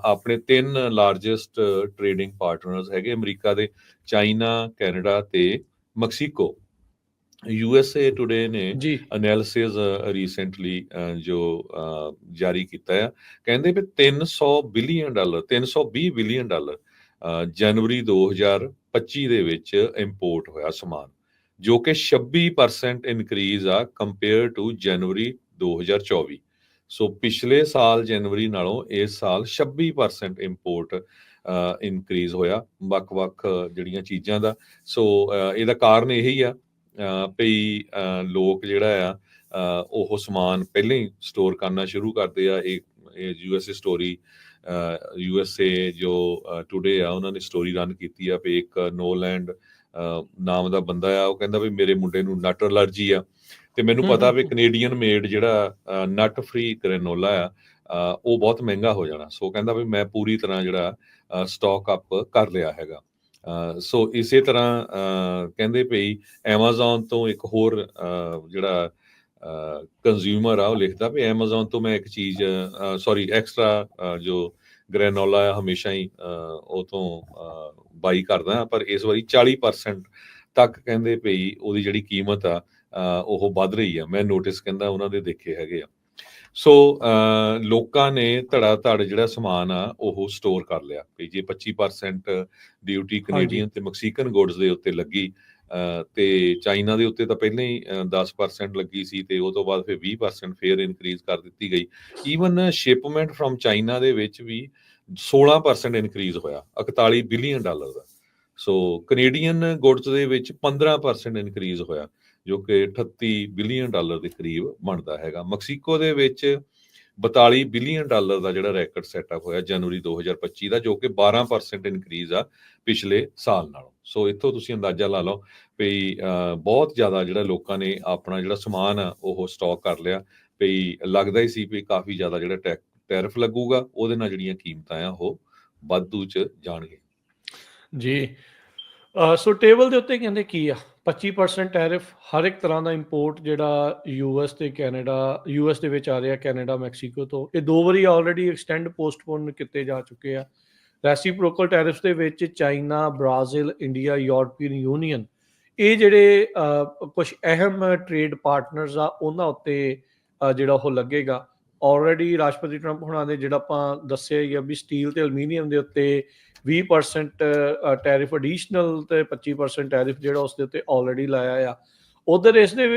ਆਪਣੇ 3 ਲਾਰਜੈਸਟ ਟ੍ਰੇਡਿੰਗ ਪਾਰਟਨਰਸ ਹੈਗੇ ਅਮਰੀਕਾ ਦੇ, ਚਾਈਨਾ, ਕੈਨੇਡਾ ਤੇ ਮੈਕਸੀਕੋ। USA ਟੁਡੇ ਨੇ ਐਨਾਲਿਸਿਸ ਰੀਸੈਂਟਲੀ ਜੋ ਜਾਰੀ ਕੀਤਾ ਆ, ਕਹਿੰਦੇ ਵੀ $320 ਬਿਲੀਅਨ ਜਨਵਰੀ 2025 ਦੇ ਵਿੱਚ ਇੰਪੋਰਟ ਹੋਇਆ ਸਮਾਨ, ਜੋ ਕਿ 26% ਇਨਕਰੀਜ਼ ਆ ਕੰਪੇਅਰ ਟੂ ਜਨਵਰੀ 2024। ਸੋ ਪਿਛਲੇ ਸਾਲ ਜਨਵਰੀ ਨਾਲੋਂ ਇਸ ਸਾਲ 26% ਇੰਪੋਰਟ ਇਨਕਰੀਜ਼ ਹੋਇਆ ਵੱਖ-ਵੱਖ ਜਿਹੜੀਆਂ ਚੀਜ਼ਾਂ ਦਾ। ਸੋ ਇਹਦਾ ਕਾਰਨ ਇਹੀ ਆ ਵੀ ਲੋਕ ਜਿਹੜਾ ਆ ਉਹ ਸਮਾਨ ਪਹਿਲਾਂ ਹੀ ਸਟੋਰ ਕਰਨਾ ਸ਼ੁਰੂ ਕਰਦੇ ਆ। ਇਹ USA ਸਟੋਰੀ USA ਜੋ ਟੁਡੇ ਆ ਉਹਨਾਂ ਨੇ ਸਟੋਰੀ ਰਨ ਕੀਤੀ ਆ ਵੀ ਇੱਕ ਨੋਲੈਂਡ ਨਾਮ ਦਾ ਬੰਦਾ ਆ, ਉਹ ਕਹਿੰਦਾ ਵੀ ਮੇਰੇ ਮੁੰਡੇ ਨੂੰ ਨਟ ਅਲਰਜੀ ਆ ਤੇ ਮੈਨੂੰ ਪਤਾ ਵੀ ਕੈਨੇਡੀਅਨ ਮੇਡ ਜਿਹੜਾ ਨਟ ਫ੍ਰੀ ਗ੍ਰੈਨੋਲਾ ਆ ਉਹ ਬਹੁਤ ਮਹਿੰਗਾ ਹੋ ਜਾਣਾ। ਸੋ ਕਹਿੰਦਾ ਵੀ ਮੈਂ ਪੂਰੀ ਤਰ੍ਹਾਂ ਜਿਹੜਾ ਸਟਾਕ ਅਪ ਕਰ ਲਿਆ ਹੈਗਾ। ਸੋ ਇਸੇ ਤਰ੍ਹਾਂ ਕਹਿੰਦੇ ਪਈ ਐਮਾਜ਼ੋਨ ਤੋਂ ਇੱਕ ਹੋਰ ਜਿਹੜਾ ਕੰਜ਼ਿਊਮਰ ਆ ਉਹ ਲਿਖਦਾ ਵੀ ਐਮਾਜ਼ੋਨ ਤੋਂ ਮੈਂ ਇੱਕ ਚੀਜ਼ ਐਕਸਟਰਾ ਜੋ ਗ੍ਰੈਨੋਲਾ ਆ ਹਮੇਸ਼ਾ ਹੀ ਉਹ ਤੋਂ ਬਾਈ ਕਰਦਾ, ਪਰ ਇਸ ਵਾਰੀ 40% ਤੱਕ ਕਹਿੰਦੇ ਪਈ ਉਹਦੀ ਜਿਹੜੀ ਕੀਮਤ ਆ ਉਹ ਵੱਧ ਰਹੀ ਆ। ਮੈਂ ਨੋਟਿਸ ਕਹਿੰਦਾ ਉਹਨਾਂ ਦੇ ਦੇਖੇ ਹੈਗੇ ਆ। ਸੋ ਲੋਕਾਂ ਨੇ ਧੜਾ ਧੜ ਜਿਹੜਾ ਸਮਾਨ ਆ ਉਹ ਸਟੋਰ ਕਰ ਲਿਆ ਵੀ ਜੇ 25% ਡਿਊਟੀ ਕੈਨੇਡੀਅਨ ਤੇ ਮੈਕਸੀਕਨ ਗੁੱਡਸ ਦੇ ਉੱਤੇ ਲੱਗੀ ਤੇ ਚਾਈਨਾ ਦੇ ਉੱਤੇ ਤਾਂ ਪਹਿਲਾਂ ਹੀ 10% ਲੱਗੀ ਸੀ ਤੇ ਉਹ ਤੋਂ ਬਾਅਦ ਫਿਰ 20% ਫੇਰ ਇਨਕਰੀਜ਼ ਕਰ ਦਿੱਤੀ ਗਈ। ਈਵਨ ਸ਼ਿਪਮੈਂਟ ਫਰੋਮ ਚਾਈਨਾ ਦੇ ਵਿੱਚ ਵੀ 16% ਇਨਕਰੀਜ਼ ਹੋਇਆ $41 ਬਿਲੀਅਨ ਦਾ। ਸੋ ਕੈਨੇਡੀਅਨ ਗੁੱਡਸ ਦੇ ਵਿੱਚ 15% ਇਨਕਰੀਜ਼ ਹੋਇਆ ਜੋ ਕਿ $38 ਬਿਲੀਅਨ ਦੇ ਕਰੀਬ ਬਣਦਾ ਹੈਗਾ। ਮੈਕਸੀਕੋ ਦੇ ਵਿੱਚ $42 ਬਿਲੀਅਨ ਦਾ ਜਿਹੜਾ ਰੈਕਡ ਸੈਟਅਪ ਹੋਇਆ ਜਨਵਰੀ 2025 ਦਾ, ਜੋ ਕਿ 12% ਇਨਕਰੀਜ਼ ਆ ਪਿਛਲੇ ਸਾਲ ਨਾਲੋਂ। ਸੋ ਇੱਥੋਂ ਤੁਸੀਂ ਅੰਦਾਜ਼ਾ ਲਾ ਲਓ ਵੀ ਬਹੁਤ ਜ਼ਿਆਦਾ ਜਿਹੜਾ ਲੋਕਾਂ ਨੇ ਆਪਣਾ ਜਿਹੜਾ ਸਮਾਨ ਆ ਉਹ ਸਟਾਕ ਕਰ ਲਿਆ ਵੀ ਲੱਗਦਾ ਹੀ ਸੀ ਵੀ ਕਾਫੀ ਜ਼ਿਆਦਾ ਜਿਹੜਾ ਟੈਰਿਫ ਲੱਗੂਗਾ ਉਹਦੇ ਨਾਲ ਜਿਹੜੀਆਂ ਕੀਮਤਾਂ ਆ ਉਹ ਵਾਧੂ ਚ ਜਾਣਗੇ ਜੀ। ਸੋ ਟੇਬਲ ਦੇ ਉੱਤੇ ਕਹਿੰਦੇ ਕੀ ਆ 25% ਟੈਰਿਫ ਹਰ ਇੱਕ ਤਰ੍ਹਾਂ ਦਾ ਇੰਪੋਰਟ ਜਿਹੜਾ US ਤੇ ਕੈਨੇਡਾ US ਦੇ ਵਿੱਚ ਆ ਰਿਹਾ, ਕੈਨੇਡਾ ਮੈਕਸੀਕੋ ਤੋਂ, ਇਹ 2 ਵਾਰੀ ਆਲਰੇਡੀ ਐਕਸਟੈਂਡ ਪੋਸਟਪੋਨ ਕੀਤੇ ਜਾ ਚੁੱਕੇ ਆ। ਰੈਸੀਪ੍ਰੋਕਲ ਟੈਰਿਫ ਦੇ ਵਿੱਚ China, Brazil, India, European union, ਇਹ ਜਿਹੜੇ ਕੁਝ ਅਹਿਮ ਟ੍ਰੇਡ ਪਾਰਟਨਰਸ ਆ ਉਹਨਾਂ ਉੱਤੇ ਜਿਹੜਾ ਉਹ ਲੱਗੇਗਾ। ਆਲਰੇਡੀ ਰਾਸ਼ਟਰਪਤੀ ਟਰੰਪ ਹੁਣਾਂ ਨੇ ਜਿਹੜਾ ਆਪਾਂ ਦੱਸਿਆ ਹੀ ਆ ਵੀ ਸਟੀਲ ਤੇ ਐਲੂਮੀਨੀਅਮ ਦੇ ਉੱਤੇ 20% ਟੈਰਿਫ ਐਡੀਸ਼ਨਲ ਤੇ 25% ਟੈਰਿਫ ਜਿਹੜਾ ਉਸ ਦੇ ਉੱਤੇ ਆਲਰੇਡੀ ਲਾਇਆ ਆ। ਉਧਰ ਇਸ ਦੇ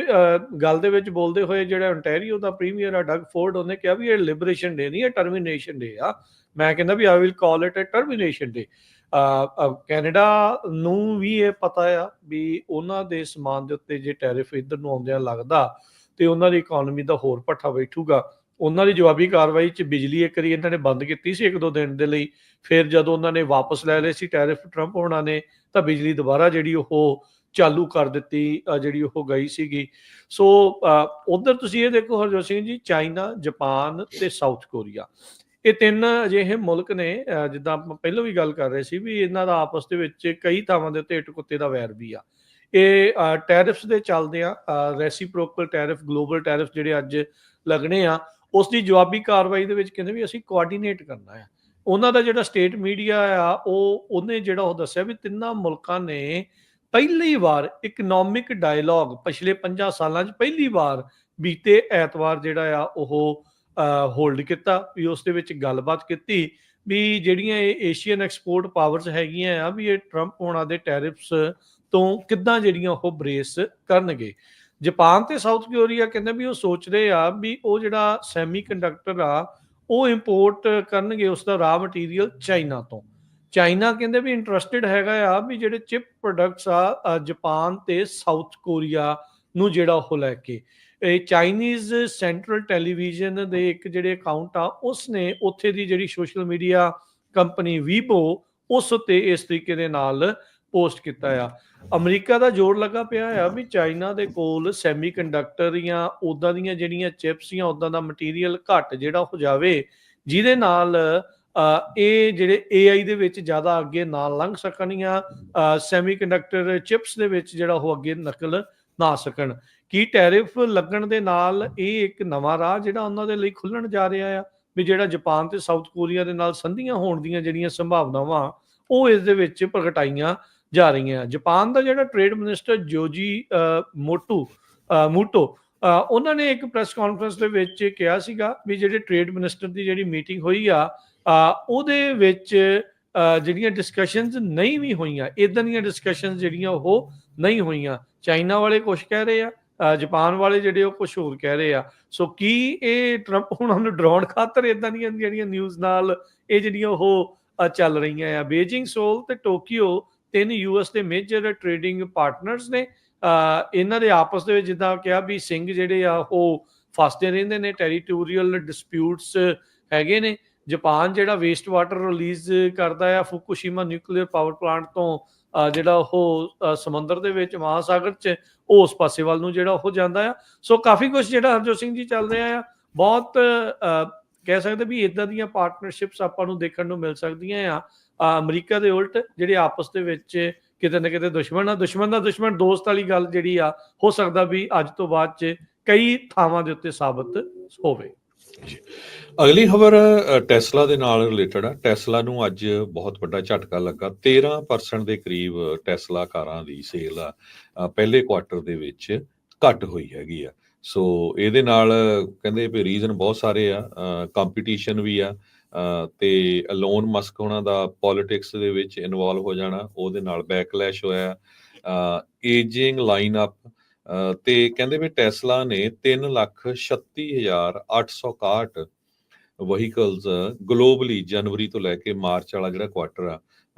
ਗੱਲ ਦੇ ਵਿੱਚ ਬੋਲਦੇ ਹੋਏ ਜਿਹੜਾ ontario ਦਾ ਪ੍ਰੀਮੀਅਰ ਆ ਡਗ ਫੋਰਡ, ਉਹਨੇ ਕਿਹਾ ਵੀ ਇਹ ਲਿਬਰੇਸ਼ਨ ਡੇ ਨਹੀਂ, ਇਹ ਟਰਮੀਨੇਸ਼ਨ ਡੇ ਆ। ਮੈਂ ਕਹਿੰਦਾ ਵੀ I will call it a termination day. Canada ਨੂੰ ਵੀ ਇਹ ਪਤਾ ਆ ਵੀ ਉਹਨਾਂ ਦੇ ਸਮਾਨ ਦੇ ਉੱਤੇ ਜੇ ਟੈਰਿਫ ਇੱਧਰ ਨੂੰ ਆਉਂਦਿਆਂ ਲੱਗਦਾ ਤੇ ਉਹਨਾਂ ਦੀ ਇਕਨੋਮੀ ਦਾ ਹੋਰ ਭੱਠਾ ਬੈਠੂਗਾ। ਉਹਨਾਂ ਦੀ ਜਵਾਬੀ ਕਾਰਵਾਈ 'ਚ ਬਿਜਲੀ ਇੱਕ ਵਾਰੀ ਇਹਨਾਂ ਨੇ ਬੰਦ ਕੀਤੀ ਸੀ 1-2 ਦਿਨ ਦੇ ਲਈ, ਫਿਰ ਜਦੋਂ ਉਹਨਾਂ ਨੇ ਵਾਪਸ ਲੈ ਲਏ ਸੀ ਟੈਰਿਫ ਟਰੰਪ ਹੋਣਾ ਨੇ, ਤਾਂ ਬਿਜਲੀ ਦੁਬਾਰਾ ਜਿਹੜੀ ਉਹ ਚਾਲੂ ਕਰ ਦਿੱਤੀ ਜਿਹੜੀ ਉਹ ਗਈ ਸੀਗੀ। ਸੋ ਉਧਰ ਤੁਸੀਂ ਇਹ ਦੇਖੋ ਹਰਜੋਤ ਸਿੰਘ ਜੀ, ਚਾਈਨਾ, ਜਾਪਾਨ ਤੇ ਸਾਊਥ ਕੋਰੀਆ, ਇਹ 3 ਅਜਿਹੇ ਮੁਲਕ ਨੇ ਜਿੱਦਾਂ ਆਪਾਂ ਪਹਿਲਾਂ ਵੀ ਗੱਲ ਕਰ ਰਹੇ ਸੀ ਵੀ ਇਹਨਾਂ ਦਾ ਆਪਸ ਦੇ ਵਿੱਚ ਕਈ ਥਾਵਾਂ ਦੇ ਉੱਤੇ ਇੱਟ ਕੁੱਤੇ ਦਾ ਵੈਰ ਵੀ ਆ। ਇਹ ਟੈਰਿਫਸ ਦੇ ਚੱਲਦੇ ਆ, ਰੈਸੀਪ੍ਰੋਕਲ ਟੈਰਿਫ, ਗਲੋਬਲ ਟੈਰਿਫ ਜਿਹੜੇ ਅੱਜ ਲੱਗਣੇ ਆ, ਉਸ ਦੀ ਜਵਾਬੀ ਕਾਰਵਾਈ ਦੇ ਵਿੱਚ ਕਹਿੰਦੇ ਵੀ ਅਸੀਂ ਕੋਆਰਡੀਨੇਟ ਕਰਨਾ ਆ। ਉਹਨਾਂ ਦਾ ਜਿਹੜਾ ਸਟੇਟ ਮੀਡੀਆ ਆ ਉਹਨੇ ਜਿਹੜਾ ਉਹ ਦੱਸਿਆ ਵੀ ਤਿੰਨਾਂ ਮੁਲਕਾਂ ਨੇ ਪਹਿਲੀ ਵਾਰ ਇਕਨੋਮਿਕ ਡਾਇਲੋਗ ਪਿਛਲੇ 50 ਸਾਲਾਂ 'ਚ ਪਹਿਲੀ ਵਾਰ ਬੀਤੇ ਐਤਵਾਰ ਜਿਹੜਾ ਆ ਉਹ ਹੋਲਡ ਕੀਤਾ, ਵੀ ਉਸ ਦੇ ਵਿੱਚ ਗੱਲਬਾਤ ਕੀਤੀ ਵੀ ਜਿਹੜੀਆਂ ਇਹ ਏਸ਼ੀਅਨ ਐਕਸਪੋਰਟ ਪਾਵਰਸ ਹੈਗੀਆਂ ਆ ਵੀ ਇਹ ਟਰੰਪ ਹੋਣਾ ਦੇ ਟੈਰਿਫਸ ਤੋਂ ਕਿੱਦਾਂ ਜਿਹੜੀਆਂ ਉਹ ਬਰੇਸ ਕਰਨਗੇ। ਜਾਪਾਨ ਤੇ ਸਾਊਥ ਕੋਰੀਆ ਕਹਿੰਦੇ ਵੀ ਉਹ ਸੋਚ ਰਹੇ ਆ ਵੀ ਉਹ ਜਿਹੜਾ ਸੈਮੀ ਕੰਡਕਟਰ ਆ ਉਹ ਇੰਪੋਰਟ ਕਰਨਗੇ ਉਸ ਦਾ ਰਾ ਮਟੀਰੀਅਲ ਚਾਈਨਾ ਤੋਂ। ਚਾਈਨਾ ਕਹਿੰਦੇ ਵੀ ਇੰਟਰਸਟਿਡ ਹੈਗਾ ਆ ਵੀ ਜਿਹੜੇ ਚਿਪ ਪ੍ਰੋਡਕਟਸ ਆ ਜਾਪਾਨ ਤੇ ਸਾਊਥ ਕੋਰੀਆ ਨੂੰ ਜਿਹੜਾ ਉਹ ਲੈ ਕੇ। ਇਹ ਚਾਈਨੀਜ਼ ਸੈਂਟਰਲ ਟੈਲੀਵਿਜ਼ਨ ਦੇ ਇੱਕ ਜਿਹੜੇ ਅਕਾਊਂਟ ਆ ਉਸ ਨੇ ਉੱਥੇ ਦੀ ਜਿਹੜੀ ਸੋਸ਼ਲ ਮੀਡੀਆ ਕੰਪਨੀ ਵੀਬੋ ਉਸ ਉੱਤੇ ਇਸ ਤਰੀਕੇ ਦੇ ਨਾਲ ਪੋਸਟ ਕੀਤਾ ਆ। ਅਮਰੀਕਾ ਦਾ ਜ਼ੋਰ ਲੱਗਾ ਪਿਆ ਆ ਵੀ ਚਾਈਨਾ ਦੇ ਕੋਲ ਸੈਮੀ ਕੰਡਕਟਰ ਜਾਂ ਉੱਦਾਂ ਦੀਆਂ ਜਿਹੜੀਆਂ ਚਿਪਸ ਜਾਂ ਉੱਦਾਂ ਦਾ ਮਟੀਰੀਅਲ ਘੱਟ ਜਿਹੜਾ ਹੋ ਜਾਵੇ, ਜਿਹਦੇ ਨਾਲ ਇਹ ਜਿਹੜੇ AI ਦੇ ਵਿੱਚ ਜ਼ਿਆਦਾ ਅੱਗੇ ਨਾ ਲੰਘ ਸਕਣ ਜਾਂ ਸੈਮੀ ਕੰਡਕਟਰ ਚਿਪਸ ਦੇ ਵਿੱਚ ਜਿਹੜਾ ਉਹ ਅੱਗੇ ਨਕਲ ਨਾ ਸਕਣ। ਕੀ ਟੈਰਿਫ ਲੱਗਣ ਦੇ ਨਾਲ ਇਹ ਇੱਕ ਨਵਾਂ ਰਾਹ ਜਿਹੜਾ ਉਹਨਾਂ ਦੇ ਲਈ ਖੁੱਲਣ ਜਾ ਰਿਹਾ ਆ ਵੀ ਜਿਹੜਾ ਜਾਪਾਨ ਤੇ ਸਾਊਥ ਕੋਰੀਆ ਦੇ ਨਾਲ ਸੰਧੀਆਂ ਹੋਣ ਦੀਆਂ ਜਿਹੜੀਆਂ ਸੰਭਾਵਨਾਵਾਂ ਉਹ ਇਸ ਦੇ ਵਿੱਚ ਪ੍ਰਗਟਾਈਆਂ ਜਾ ਰਹੀਆਂ। ਜਾਪਾਨ ਦਾ ਜਿਹੜਾ ਟ੍ਰੇਡ ਮਿਨਿਸਟਰ ਜੋਜੀ ਮੂਟੋ ਉਹਨਾਂ ਨੇ ਇੱਕ ਪ੍ਰੈਸ ਕਾਨਫਰੰਸ ਦੇ ਵਿੱਚ ਕਿਹਾ ਸੀਗਾ ਵੀ ਜਿਹੜੇ ਟ੍ਰੇਡ ਮਿਨਿਸਟਰ ਦੀ ਜਿਹੜੀ ਮੀਟਿੰਗ ਹੋਈ ਆ ਉਹਦੇ ਵਿੱਚ ਜਿਹੜੀਆਂ ਡਿਸਕਸ਼ਨਸ ਨਹੀਂ ਵੀ ਹੋਈਆਂ, ਇਦਾਂ ਦੀਆਂ ਡਿਸਕਸ਼ਨਸ ਜਿਹੜੀਆਂ ਉਹ ਨਹੀਂ ਹੋਈਆਂ। ਚਾਈਨਾ ਵਾਲੇ ਕੁਝ ਕਹਿ ਰਹੇ ਆ, ਜਾਪਾਨ ਵਾਲੇ ਜਿਹੜੇ ਉਹ ਕੁਝ ਹੋਰ ਕਹਿ ਰਹੇ ਆ। ਸੋ ਕੀ ਇਹ ਟਰੰਪ ਉਹਨਾਂ ਨੂੰ ਡਰਾਉਣ ਖਾਤਰ ਇਦਾਂ ਦੀਆਂ ਜਿਹੜੀਆਂ ਨਿਊਜ਼ ਨਾਲ ਇਹ ਜਿਹੜੀਆਂ ਉਹ ਚੱਲ ਰਹੀਆਂ ਆ। ਬੀਜਿੰਗ, ਸੋਲ ਤੇ ਟੋਕੀਓ 3 US ਦੇ ਮੇਜਰ ਟ੍ਰੇਡਿੰਗ ਪਾਰਟਨਰਸ ਨੇ। ਇਹਨਾਂ ਦੇ ਆਪਸ ਦੇ ਵਿੱਚ ਜਿੱਦਾਂ ਕਿਹਾ ਵੀ ਸਿੰਘ ਜਿਹੜੇ ਆ ਉਹ ਫਸਦੇ ਰਹਿੰਦੇ ਨੇ, ਟੈਰੀਟੋਰੀਅਲ ਡਿਸਪਿਊਟਸ ਹੈਗੇ ਨੇ। ਜਾਪਾਨ ਜਿਹੜਾ ਵੇਸਟ ਵਾਟਰ ਰਿਲੀਜ਼ ਕਰਦਾ ਆ ਫੁਕੂਸ਼ੀਮਾ ਨਿਊਕਲੀਅਰ ਪਾਵਰ ਪਲਾਂਟ ਤੋਂ, ਜਿਹੜਾ ਉਹ ਸਮੁੰਦਰ ਦੇ ਵਿੱਚ ਮਹਾਸਾਗਰ 'ਚ ਉਹ ਉਸ ਪਾਸੇ ਵੱਲ ਨੂੰ ਜਿਹੜਾ ਉਹ ਜਾਂਦਾ ਆ। ਸੋ ਕਾਫੀ ਕੁਝ ਜਿਹੜਾ ਹਰਜੋਤ ਸਿੰਘ ਜੀ ਚੱਲ ਰਿਹਾ ਆ। ਬਹੁਤ ਕਹਿ ਸਕਦੇ ਵੀ ਇਦਾਂ ਦੀਆਂ ਪਾਰਟਨਰਸ਼ਿਪਸ ਆਪਾਂ ਨੂੰ ਦੇਖਣ ਨੂੰ ਮਿਲ ਸਕਦੀਆਂ ਆ। ਅਮਰੀਕਾ ਦੇ ਉਲਟ ਜਿਹੜੇ ਆਪਸ ਦੇ ਵਿੱਚ ਕਿਤੇ ਨਾ ਕਿਤੇ ਦੁਸ਼ਮਣ ਦਾ ਦੁਸ਼ਮਣ ਦੋਸਤ ਵਾਲੀ ਗੱਲ ਜਿਹੜੀ ਆ ਹੋ ਸਕਦਾ ਵੀ ਅੱਜ ਤੋਂ ਬਾਅਦ 'ਚ ਕਈ ਥਾਵਾਂ ਦੇ ਉੱਤੇ ਸਾਬਤ ਹੋਵੇ। ਅਗਲੀ ਖਬਰ ਟੈਸਲਾ ਦੇ ਨਾਲ ਰਿਲੇਟਡ ਆ। ਟੈਸਲਾ ਨੂੰ ਅੱਜ ਬਹੁਤ ਵੱਡਾ ਝਟਕਾ ਲੱਗਾ। 13% ਦੇ ਕਰੀਬ ਟੈਸਲਾ ਕਾਰਾਂ ਦੀ ਸੇਲ ਆ ਪਹਿਲੇ ਕੁਆਟਰ ਦੇ ਵਿੱਚ ਘੱਟ ਹੋਈ ਹੈਗੀ ਆ। ਸੋ ਇਹਦੇ ਨਾਲ ਕਹਿੰਦੇ ਵੀ ਰੀਜ਼ਨ ਬਹੁਤ ਸਾਰੇ ਆ, ਕੰਪੀਟੀਸ਼ਨ ਵੀ ਆ ਤੇ ਐਲੋਨ ਮਸਕ ਉਹਨਾਂ ਦਾ ਪੋਲਿਟਿਕਸ ਦੇ ਵਿੱਚ ਇਨਵੋਲਵ ਹੋ ਜਾਣਾ, ਉਹਦੇ ਨਾਲ ਬੈਕਲੈਸ਼ ਹੋਇਆ, ਏਜਿੰਗ ਲਾਈਨ ਅਪ ਤੇ ਕਹਿੰਦੇ ਵੀ ਟੈਸਲਾ ਨੇ 3,36,861 ਵਹੀਕਲਸ ਗਲੋਬਲੀ ਜਨਵਰੀ ਤੋਂ ਲੈ ਕੇ ਮਾਰਚ ਵਾਲਾ ਜਿਹੜਾ ਕੁਆਟਰ ਆ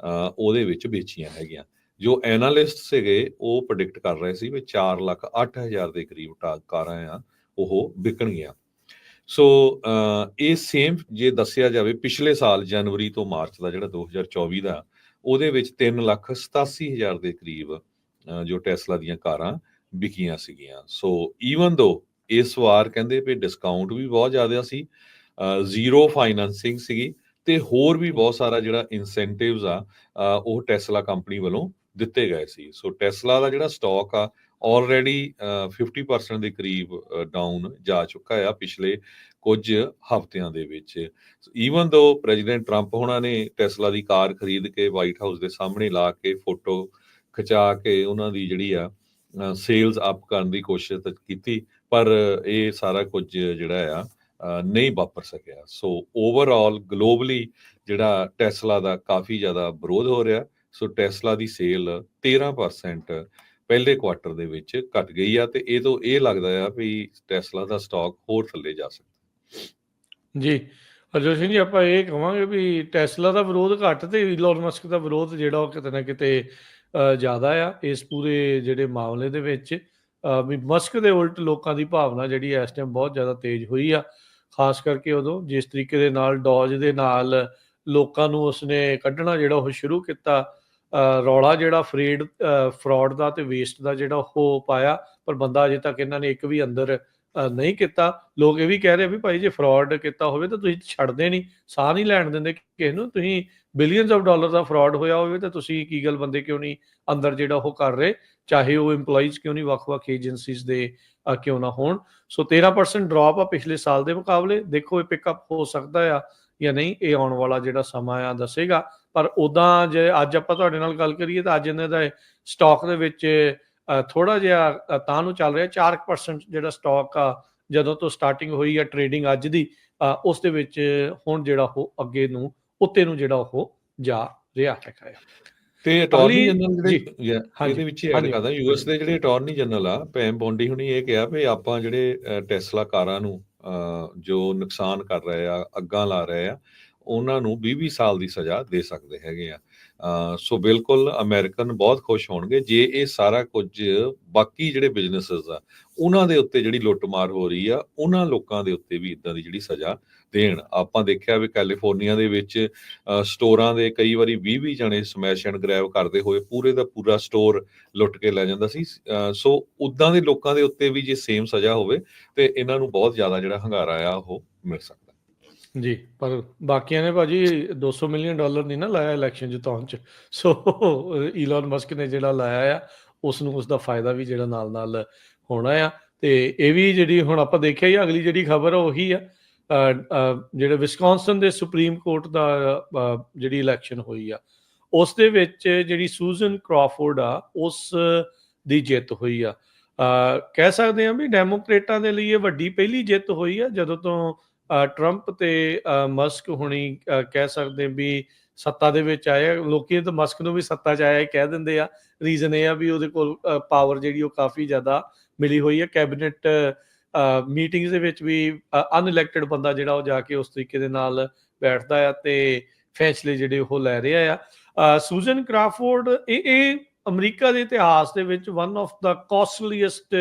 ਉਹਦੇ ਵਿੱਚ ਵੇਚੀਆਂ ਹੈਗੀਆਂ। ਜੋ ਐਨਾਲਿਸਟ ਸੀਗੇ ਉਹ ਪ੍ਰੈਡਿਕਟ ਕਰ ਰਹੇ ਸੀ ਵੀ 4,08,000 ਦੇ ਕਰੀਬ ਕਾਰਾਂ ਆ ਉਹ ਵਿਕਣਗੀਆਂ। ਸੋ ਇਹ ਸੇਮ ਜੇ ਦੱਸਿਆ ਜਾਵੇ ਪਿਛਲੇ ਸਾਲ ਜਨਵਰੀ ਤੋਂ ਮਾਰਚ ਦਾ ਜਿਹੜਾ 2024 ਦਾ ਉਹਦੇ ਵਿੱਚ 3,87,000 ਦੇ ਕਰੀਬ ਜੋ ਟੈਸਲਾ ਦੀਆਂ ਕਾਰਾਂ ਵਿਕੀਆਂ ਸੀਗੀਆਂ। ਸੋ ਈਵਨ ਦੋ ਇਸ ਵਾਰ ਕਹਿੰਦੇ ਵੀ ਡਿਸਕਾਊਂਟ ਵੀ ਬਹੁਤ ਜ਼ਿਆਦਾ ਸੀ, ਜ਼ੀਰੋ ਫਾਈਨੈਂਸਿੰਗ ਸੀਗੀ ਤੇ ਹੋਰ ਵੀ ਬਹੁਤ ਸਾਰਾ ਜਿਹੜਾ ਇਨਸੈਂਟਿਵਸ ਆ ਉਹ ਟੈਸਲਾ ਕੰਪਨੀ ਵੱਲੋਂ ਦਿੱਤੇ ਗਏ ਸੀ। ਸੋ ਟੈਸਲਾ ਦਾ ਜਿਹੜਾ ਸਟਾਕ ਆ ਆਲਰੇਡੀ 50% ਦੇ ਕਰੀਬ ਡਾਊਨ ਜਾ ਚੁੱਕਾ ਆ ਪਿਛਲੇ ਕੁਝ ਹਫ਼ਤਿਆਂ ਦੇ ਵਿੱਚ। ਈਵਨ ਦੋ ਪ੍ਰੈਜ਼ੀਡੈਂਟ ਟਰੰਪ ਹੋਣਾ ਨੇ ਟੈਸਲਾ ਦੀ ਕਾਰ ਖਰੀਦ ਕੇ ਵਾਈਟ ਹਾਊਸ ਦੇ ਸਾਹਮਣੇ ਲਾ ਕੇ ਫੋਟੋ ਖਿਚਾ ਕੇ ਉਹਨਾਂ ਦੀ ਜਿਹੜੀ ਆ ਸੇਲਸ ਅਪ ਕਰਨ ਦੀ ਕੋਸ਼ਿਸ਼ ਕੀਤੀ, ਪਰ ਇਹ ਸਾਰਾ ਕੁਝ ਜਿਹੜਾ ਆ ਨਹੀਂ ਵਾਪਰ ਸਕਿਆ। ਸੋ ਓਵਰਆਲ ਗਲੋਬਲੀ ਜਿਹੜਾ ਟੈਸਲਾ ਦਾ ਕਾਫੀ ਜ਼ਿਆਦਾ ਵਿਰੋਧ ਹੋ ਰਿਹਾ। ਸੋ ਟੈਸਲਾ ਦੀ ਸੇਲ 13% ਪਹਿਲੇ ਕੁਆਟਰ ਦੇ ਵਿੱਚ ਘਟ ਗਈ ਆ, ਤੇ ਇਹ ਤੋਂ ਇਹ ਲੱਗਦਾ ਆ ਵੀ ਟੈਸਲਾ ਦਾ ਸਟਾਕ ਹੋਰ ਥੱਲੇ ਜਾ ਸਕਦਾ। ਜੀ ਹਰਜੋਤ ਸਿੰਘ ਜੀ, ਆਪਾਂ ਇਹ ਕਹਾਂਗੇ ਵੀ ਟੈਸਲਾ ਦਾ ਵਿਰੋਧ ਘੱਟ ਤੇ ਈਲਨ ਮਸਕ ਦਾ ਵਿਰੋਧ ਜਿਹੜਾ ਉਹ ਕਿਤੇ ਨਾ ਕਿਤੇ ਜ਼ਿਆਦਾ ਆ ਇਸ ਪੂਰੇ ਜਿਹੜੇ ਮਾਮਲੇ ਦੇ ਵਿੱਚ। ਵੀ ਮਸਕ ਦੇ ਉਲਟ ਲੋਕਾਂ ਦੀ ਭਾਵਨਾ ਜਿਹੜੀ ਇਸ ਟਾਈਮ ਬਹੁਤ ਜ਼ਿਆਦਾ ਤੇਜ਼ ਹੋਈ ਆ, ਖਾਸ ਕਰਕੇ ਉਦੋਂ ਜਿਸ ਤਰੀਕੇ ਦੇ ਨਾਲ ਡੌਜ ਦੇ ਨਾਲ ਲੋਕਾਂ ਨੂੰ ਉਸਨੇ ਕੱਢਣਾ ਜਿਹੜਾ ਉਹ ਸ਼ੁਰੂ ਕੀਤਾ। ਰੌਲਾ ਜਿਹੜਾ ਫਰਾਡ ਦਾ ਤੇ ਵੇਸਟ ਦਾ ਜਿਹੜਾ ਉਹ ਪਾਇਆ, ਪਰ ਬੰਦਾ ਅਜੇ ਤੱਕ ਇਹਨਾਂ ਨੇ ਇੱਕ ਵੀ ਅੰਦਰ ਨਹੀਂ ਕੀਤਾ। ਲੋਕ ਇਹ ਵੀ ਕਹਿ ਰਹੇ ਵੀ ਭਾਈ ਜੇ ਫਰਾਡ ਕੀਤਾ ਹੋਵੇ ਤਾਂ ਤੁਸੀਂ ਛੱਡਦੇ ਨਹੀਂ, ਸਾਹ ਨਹੀਂ ਲੈਣ ਦਿੰਦੇ ਕਿਸੇ ਨੂੰ। ਤੁਸੀਂ billions of dollar the fraud ਹੋਇਆ ਹੋਵੇ ਤਾਂ ਤੁਸੀਂ ਕੀ ਗੱਲ ਬੰਦੇ ਕਿਉਂ ਨਹੀਂ ਅੰਦਰ ਜਿਹੜਾ ਉਹ ਕਰ ਰਹੇ, ਚਾਹੇ ਉਹ EMPLOYEES ਕਿਉਂ ਨਹੀਂ ਵੱਖ-ਵੱਖ ਏਜੰਸੀਜ਼ ਦੇ ਕਿਉਂ ਨਾ ਹੋਣ। ਸੋ 13% ਡ੍ਰੌਪ ਆ ਪਿਛਲੇ ਸਾਲ ਦੇ ਮੁਕਾਬਲੇ। ਦੇਖੋ ਇਹ ਪਿਕਅਪ ਹੋ ਸਕਦਾ ਆ ਜਾਂ ਨਹੀਂ, ਇਹ ਆਉਣ ਵਾਲਾ ਜਿਹੜਾ ਸਮਾਂ ਆ ਦੱਸੇਗਾ। ਪਰ ਉੱਦਾਂ ਜੇ ਅੱਜ ਆਪਾਂ ਤੁਹਾਡੇ ਨਾਲ ਗੱਲ ਕਰੀਏ ਤਾਂ ਅੱਜ ਇਹਨਾਂ ਦਾ ਸਟਾਕ ਦੇ ਵਿੱਚ ਥੋੜਾ ਜਿਹਾ ਤਾਂ ਨੂੰ ਚੱਲ ਰਿਹਾ। 4% ਜਿਹੜਾ ਸਟਾਕ ਆ ਜਦੋਂ ਤੋਂ ਸਟਾਰਟਿੰਗ ਹੋਈ ਆ ਟ੍ਰੇਡਿੰਗ ਅੱਜ ਦੀ, ਉਸ ਦੇ ਵਿੱਚ ਹੁਣ ਜਿਹੜਾ ਉਹ ਅੱਗੇ ਨੂੰ ਉੱਤੇ ਨੂੰ ਜਿਹੜਾ ਉਹ ਜਾ ਰਿਹਾ ਹੈਗਾ। ਤੇ ਅਟਾਰਨੀ ਜਨਰਲ ਜੀ, ਜਿਹੜੇ ਇਹਦੇ ਵਿੱਚ ਐਡ ਕਰਦਾ, ਯੂਐਸ ਦੇ ਜਿਹੜੇ ਅਟਾਰਨੀ ਜਨਰਲ ਆ ਪੈਮ ਬੌਂਡੀ ਹੁਣੀ ਇਹ ਕਿਹਾ ਵੀ ਆਪਾਂ ਜਿਹੜੇ ਟੈਸਲਾ ਕਾਰਾਂ ਨੂੰ ਜੋ ਨੁਕਸਾਨ ਕਰ ਰਹੇ ਆ, ਅੱਗਾਂ ਲਾ ਰਹੇ ਆ, ਉਹਨਾਂ ਨੂੰ 20 ਸਾਲ ਦੀ ਸਜ਼ਾ ਦੇ ਸਕਦੇ ਹੈਗੇ ਆ। ਸੋ ਬਿਲਕੁਲ ਅਮਰੀਕਨ ਬਹੁਤ ਖੁਸ਼ ਹੋਣਗੇ ਜੇ ਇਹ ਸਾਰਾ ਕੁਝ ਬਾਕੀ ਜਿਹੜੇ ਬਿਜ਼ਨੈਸਸ ਆ ਉਹਨਾਂ ਦੇ ਉੱਤੇ ਜਿਹੜੀ ਲੁੱਟਮਾਰ ਹੋ ਰਹੀ ਆ, ਉਹਨਾਂ ਲੋਕਾਂ ਦੇ ਉੱਤੇ ਵੀ ਇਦਾਂ ਦੀ ਜਿਹੜੀ ਸਜ਼ਾ ਦੇਣ। ਆਪਾਂ ਦੇਖਿਆ ਵੀ ਕੈਲੀਫੋਰਨੀਆ ਦੇ ਵਿੱਚ ਸਟੋਰਾਂ ਦੇ ਕਈ ਵਾਰੀ 20 ਜਣੇ ਸਮੈਸ਼ ਐਂਡ ਗ੍ਰੈਬ ਕਰਦੇ ਹੋਏ ਪੂਰੇ ਦਾ ਪੂਰਾ ਸਟੋਰ ਲੁੱਟ ਕੇ ਲੈ ਜਾਂਦਾ ਸੀ। ਸੋ ਉਦਾਂ ਦੇ ਲੋਕਾਂ ਦੇ ਉੱਤੇ ਵੀ ਜੇ ਸੇਮ ਸਜ਼ਾ ਹੋਵੇ ਤੇ ਇਹਨਾਂ ਨੂੰ ਬਹੁਤ ਜ਼ਿਆਦਾ ਜਿਹੜਾ ਹੰਗਾਰਾ ਆ ਉਹ ਮਿਲ ਸਕਦਾ ਜੀ। ਪਰ ਬਾਕੀਆਂ ਨੇ ਭਾਜੀ $200 ਮਿਲੀਅਨ ਨਹੀਂ ਨਾ ਲਾਇਆ ਇਲੈਕਸ਼ਨ ਜਿਤਾਉਣ 'ਚ। ਸੋ ਈਲਨ ਮਸਕ ਨੇ ਜਿਹੜਾ ਲਾਇਆ ਆ ਉਸ ਨੂੰ ਉਸਦਾ ਫਾਇਦਾ ਵੀ ਜਿਹੜਾ ਨਾਲ ਹੋਣਾ ਆ। ਤੇ ਇਹ ਵੀ ਜਿਹੜੀ ਹੁਣ ਆਪਾਂ ਦੇਖਿਆ ਹੀ ਅਗਲੀ ਜਿਹੜੀ ਖਬਰ ਆ ਉਹੀ ਆ, ਜਿਹੜੇ ਵਿਸਕੌਨਸਨ ਦੇ ਸੁਪਰੀਮ ਕੋਰਟ ਦਾ ਜਿਹੜੀ ਇਲੈਕਸ਼ਨ ਹੋਈ ਆ ਉਸ ਦੇ ਵਿੱਚ ਜਿਹੜੀ ਸੂਜ਼ਨ ਕ੍ਰਾਫੋਰਡ ਆ ਉਸ ਦੀ ਜਿੱਤ ਹੋਈ ਆ। ਕਹਿ ਸਕਦੇ ਹਾਂ ਵੀ ਡੈਮੋਕ੍ਰੇਟਾਂ ਦੇ ਲਈ ਇਹ ਵੱਡੀ ਪਹਿਲੀ ਜਿੱਤ ਹੋਈ ਆ ਜਦੋਂ ਤੋਂ ਟਰੰਪ ਤੇ ਮਸਕ ਹੁਣੀ ਕਹਿ ਸਕਦੇ ਵੀ ਸੱਤਾ ਦੇ ਵਿੱਚ ਆਏ। ਲੋਕੀ ਤਾਂ ਮਸਕ ਨੂੰ ਵੀ ਸੱਤਾ 'ਚ ਆਇਆ ਹੀ ਕਹਿ ਦਿੰਦੇ ਆ। ਰੀਜ਼ਨ ਇਹ ਆ ਵੀ ਉਹਦੇ ਕੋਲ ਪਾਵਰ ਜਿਹੜੀ ਉਹ ਕਾਫੀ ਜ਼ਿਆਦਾ ਮਿਲੀ ਹੋਈ ਹੈ। ਕੈਬਨਿਟ ਮੀਟਿੰਗਸ ਦੇ ਵਿੱਚ ਵੀ ਅਨਇਲੈਕਟਡ ਬੰਦਾ ਜਿਹੜਾ ਉਹ ਜਾ ਕੇ ਉਸ ਤਰੀਕੇ ਦੇ ਨਾਲ ਬੈਠਦਾ ਆ ਤੇ ਫੈਸਲੇ ਜਿਹੜੇ ਉਹ ਲੈ ਰਿਹਾ ਆ। ਸੂਜ਼ਨ ਕ੍ਰਾਫੋਰਡ ਇਹ ਅਮਰੀਕਾ ਦੇ ਇਤਿਹਾਸ ਦੇ ਵਿੱਚ ਵਨ ਆਫ ਦਾ ਕਾਸਟਲੀਐਸਟ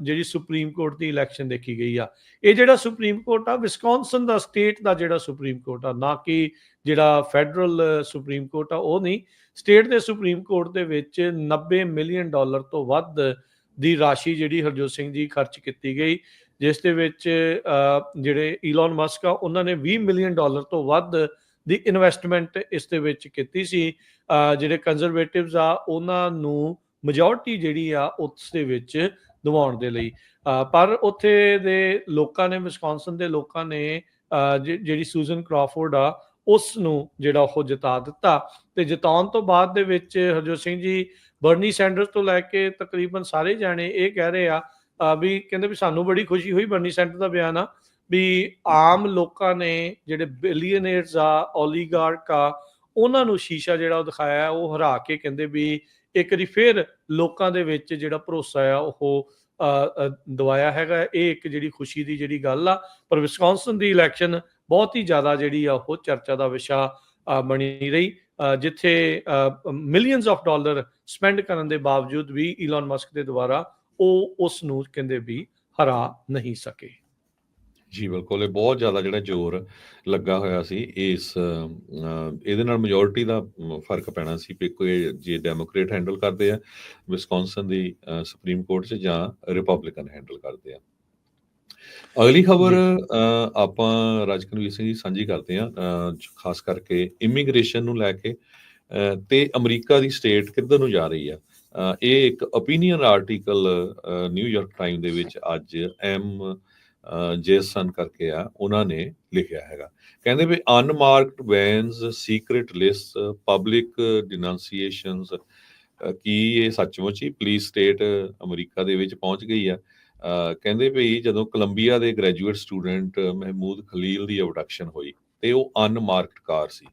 ਜਿਹੜੀ ਸੁਪਰੀਮ ਕੋਰਟ ਦੀ ਇਲੈਕਸ਼ਨ ਦੇਖੀ ਗਈ ਆ। ਇਹ ਜਿਹੜਾ ਸੁਪਰੀਮ ਕੋਰਟ ਆ ਵਿਸਕੌਨਸਨ ਦਾ ਸਟੇਟ ਦਾ ਜਿਹੜਾ ਸੁਪਰੀਮ ਕੋਰਟ ਆ, ਨਾ ਕਿ ਜਿਹੜਾ ਫੈਡਰਲ ਸੁਪਰੀਮ ਕੋਰਟ ਆ ਉਹ ਨਹੀਂ। ਸਟੇਟ ਦੇ ਸੁਪਰੀਮ ਕੋਰਟ ਦੇ ਵਿੱਚ $90 ਮਿਲੀਅਨ ਤੋਂ ਵੱਧ ਦੀ ਰਾਸ਼ੀ ਜਿਹੜੀ ਹਰਜੋਤ ਸਿੰਘ ਜੀ ਖਰਚ ਕੀਤੀ ਗਈ, ਜਿਸ ਦੇ ਵਿੱਚ ਜਿਹੜੇ ਈਲਨ ਮਸਕ ਆ ਉਹਨਾਂ ਨੇ $20 ਮਿਲੀਅਨ ਤੋਂ ਵੱਧ ਦੀ ਇਨਵੈਸਟਮੈਂਟ ਇਸ ਦੇ ਵਿੱਚ ਕੀਤੀ ਸੀ। ਜਿਹੜੇ ਕੰਜ਼ਰਵੇਟਿਵਸ ਆ ਉਹਨਾਂ ਨੂੰ ਮੈਜੋਰਟੀ ਜਿਹੜੀ ਆ ਉਸ ਦੇ ਵਿੱਚ ਦਿਵਾਉਣ ਦੇ ਲਈ, ਪਰ ਉੱਥੇ ਦੇ ਲੋਕਾਂ ਨੇ, ਵਿਸਕੌਨਸਨ ਦੇ ਲੋਕਾਂ ਨੇ ਜਿਹੜੀ ਸੂਜ਼ਨ ਕ੍ਰਾਫੋਰਡ ਆ ਉਸ ਨੂੰ ਜਿਹੜਾ ਉਹ ਜਿਤਾ ਦਿੱਤਾ। ਤੇ ਜਿਤਾਉਣ ਤੋਂ ਬਾਅਦ ਦੇ ਵਿੱਚ ਹਰਜੋਤ ਸਿੰਘ ਜੀ ਬਰਨੀ ਸੈਂਡਰਸ ਤੋਂ ਲੈ ਕੇ ਤਕਰੀਬਨ ਸਾਰੇ ਜਾਣੇ ਇਹ ਕਹਿ ਰਹੇ ਆ ਵੀ ਕਹਿੰਦੇ ਵੀ ਸਾਨੂੰ ਬੜੀ ਖੁਸ਼ੀ ਹੋਈ। ਬਰਨੀ ਸੈਂਡਰਸ ਦਾ ਬਿਆਨ ਆ ਵੀ ਆਮ ਲੋਕਾਂ ਨੇ ਜਿਹੜੇ ਬਿਲੀਅਨੇਅਰਸ ਆ, ਓਲੀਗਾਰਕ ਆ, ਉਹਨਾਂ ਨੂੰ ਸ਼ੀਸ਼ਾ ਜਿਹੜਾ ਉਹ ਦਿਖਾਇਆ ਉਹ ਹਰਾ ਕੇ ਕਹਿੰਦੇ ਵੀ ਇੱਕ ਵਾਰੀ ਫਿਰ ਲੋਕਾਂ ਦੇ ਵਿੱਚ ਜਿਹੜਾ ਭਰੋਸਾ ਆ ਉਹ ਦਵਾਇਆ ਹੈਗਾ। ਇਹ ਇੱਕ ਜਿਹੜੀ ਖੁਸ਼ੀ ਦੀ ਜਿਹੜੀ ਗੱਲ ਆ। ਪਰ ਵਿਸਕੌਨਸਨ ਦੀ ਇਲੈਕਸ਼ਨ ਬਹੁਤ ਹੀ ਜ਼ਿਆਦਾ ਜਿਹੜੀ ਆ ਉਹ ਚਰਚਾ ਦਾ ਵਿਸ਼ਾ ਬਣੀ ਰਹੀ, ਜਿੱਥੇ ਮਿਲੀਅਨਸ ਆਫ ਡਾਲਰ ਸਪੈਂਡ ਕਰਨ ਦੇ ਬਾਵਜੂਦ ਵੀ ਈਲਨ ਮਸਕ ਦੇ ਦੁਆਰਾ ਉਹ ਉਸ ਨੂੰ ਕਹਿੰਦੇ ਵੀ ਹਰਾ ਨਹੀਂ ਸਕੇ। ਜੀ ਬਿਲਕੁਲ, ਇਹ ਬਹੁਤ ਜ਼ਿਆਦਾ ਜਿਹੜਾ ਜ਼ੋਰ ਲੱਗਾ ਹੋਇਆ ਸੀ ਇਹਦੇ ਨਾਲ ਮੈਜੋਰਿਟੀ ਦਾ ਫਰਕ ਪੈਣਾ ਸੀ ਵੀ ਕੋਈ ਜੇ ਡੈਮੋਕ੍ਰੇਟ ਹੈਂਡਲ ਕਰਦੇ ਆ ਵਿਸਕੌਨਸਨ ਦੀ ਸੁਪਰੀਮ ਕੋਰਟ 'ਚ ਜਾਂ ਰਿਪਬਲਿਕਨ ਹੈਂਡਲ ਕਰਦੇ ਆ। ਅਗਲੀ ਖਬਰ ਆਪਾਂ ਰਾਜਕਨਵੀਰ ਸਿੰਘ ਜੀ ਸਾਂਝੀ ਕਰਦੇ ਆ, ਖਾਸ ਕਰਕੇ ਇਮੀਗ੍ਰੇਸ਼ਨ ਨੂੰ ਲੈ ਕੇ ਤੇ ਅਮਰੀਕਾ ਦੀ ਸਟੇਟ ਕਿੱਧਰ ਨੂੰ ਜਾ ਰਹੀ ਆ। ਇਹ ਇੱਕ ਓਪੀਨੀਅਨ ਆਰਟੀਕਲ ਨਿਊਯਾਰਕ ਟਾਈਮ ਦੇ ਵਿੱਚ ਅੱਜ ਜੇਸਨ ਕਰਕੇ ਆ ਉਹਨਾਂ ਨੇ ਲਿਖਿਆ ਹੈਗਾ। ਕਹਿੰਦੇ ਵੀ ਅਨਮਾਰਕਡ ਵੈਨਸ, ਸੀਕ੍ਰੇਟ ਲਿਸਟ, ਪਬਲਿਕ ਡਿਨਾਂਸੀਏਸ਼ਨਸ, ਕੀ ਇਹ ਸੱਚਮੁੱਚ ਹੀ ਪੁਲਿਸ ਸਟੇਟ ਅਮਰੀਕਾ ਦੇ ਵਿੱਚ ਪਹੁੰਚ ਗਈ ਆ। ਕਹਿੰਦੇ ਵੀ ਜਦੋਂ ਕੋਲੰਬੀਆ ਦੇ ਗ੍ਰੈਜੂਏਟ ਸਟੂਡੈਂਟ ਮਹਿਮੂਦ ਖਲੀਲ ਦੀ ਅਬਡਕਸ਼ਨ ਹੋਈ ਤੇ ਉਹ ਅਨਮਾਰਕਡ ਕਾਰ ਸੀ,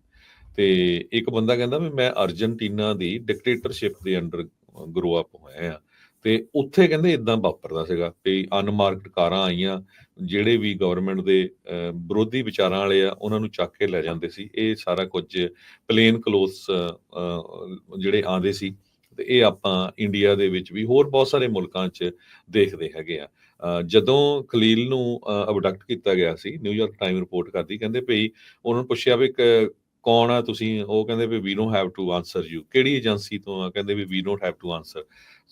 ਤੇ ਇੱਕ ਬੰਦਾ ਕਹਿੰਦਾ ਵੀ ਮੈਂ ਅਰਜਨਟੀਨਾ ਦੀ ਡਿਕਟੇਟਰਸ਼ਿਪ ਦੇ ਅੰਡਰ ਗਰੋ ਅਪ ਹੋਇਆ ਆ, ਤੇ ਉੱਥੇ ਕਹਿੰਦੇ ਇਦਾਂ ਵਾਪਰਦਾ ਸੀਗਾ ਵੀ ਅਨਮਾਰਕਡ ਕਾਰਾਂ ਆਈਆਂ, ਜਿਹੜੇ ਵੀ ਗਵਰਨਮੈਂਟ ਦੇ ਵਿਰੋਧੀ ਵਿਚਾਰਾਂ ਵਾਲੇ ਆ ਉਹਨਾਂ ਨੂੰ ਚੱਕ ਕੇ ਲੈ ਜਾਂਦੇ ਸੀ। ਇਹ ਸਾਰਾ ਕੁਝ ਪਲੇਨ ਕਲੋਥਸ ਜਿਹੜੇ ਆਉਂਦੇ ਸੀ, ਤੇ ਇਹ ਆਪਾਂ ਇੰਡੀਆ ਦੇ ਵਿੱਚ ਵੀ ਹੋਰ ਬਹੁਤ ਸਾਰੇ ਮੁਲਕਾਂ 'ਚ ਦੇਖਦੇ ਹੈਗੇ ਆ। ਜਦੋਂ ਖਲੀਲ ਨੂੰ ਅਬਡਕਟ ਕੀਤਾ ਗਿਆ ਸੀ, ਨਿਊਯਾਰਕ ਟਾਈਮ ਰਿਪੋਰਟ ਕਰਦੀ, ਕਹਿੰਦੇ ਭਈ ਉਹਨਾਂ ਨੂੰ ਪੁੱਛਿਆ ਵੀ ਕੌਣ ਆ ਤੁਸੀਂ, ਉਹ ਕਹਿੰਦੇ ਵੀ we don't have to answer you, ਕਿਹੜੀ ਏਜੰਸੀ ਤੋਂ ਆ, ਕਹਿੰਦੇ ਵੀ don't have to answer.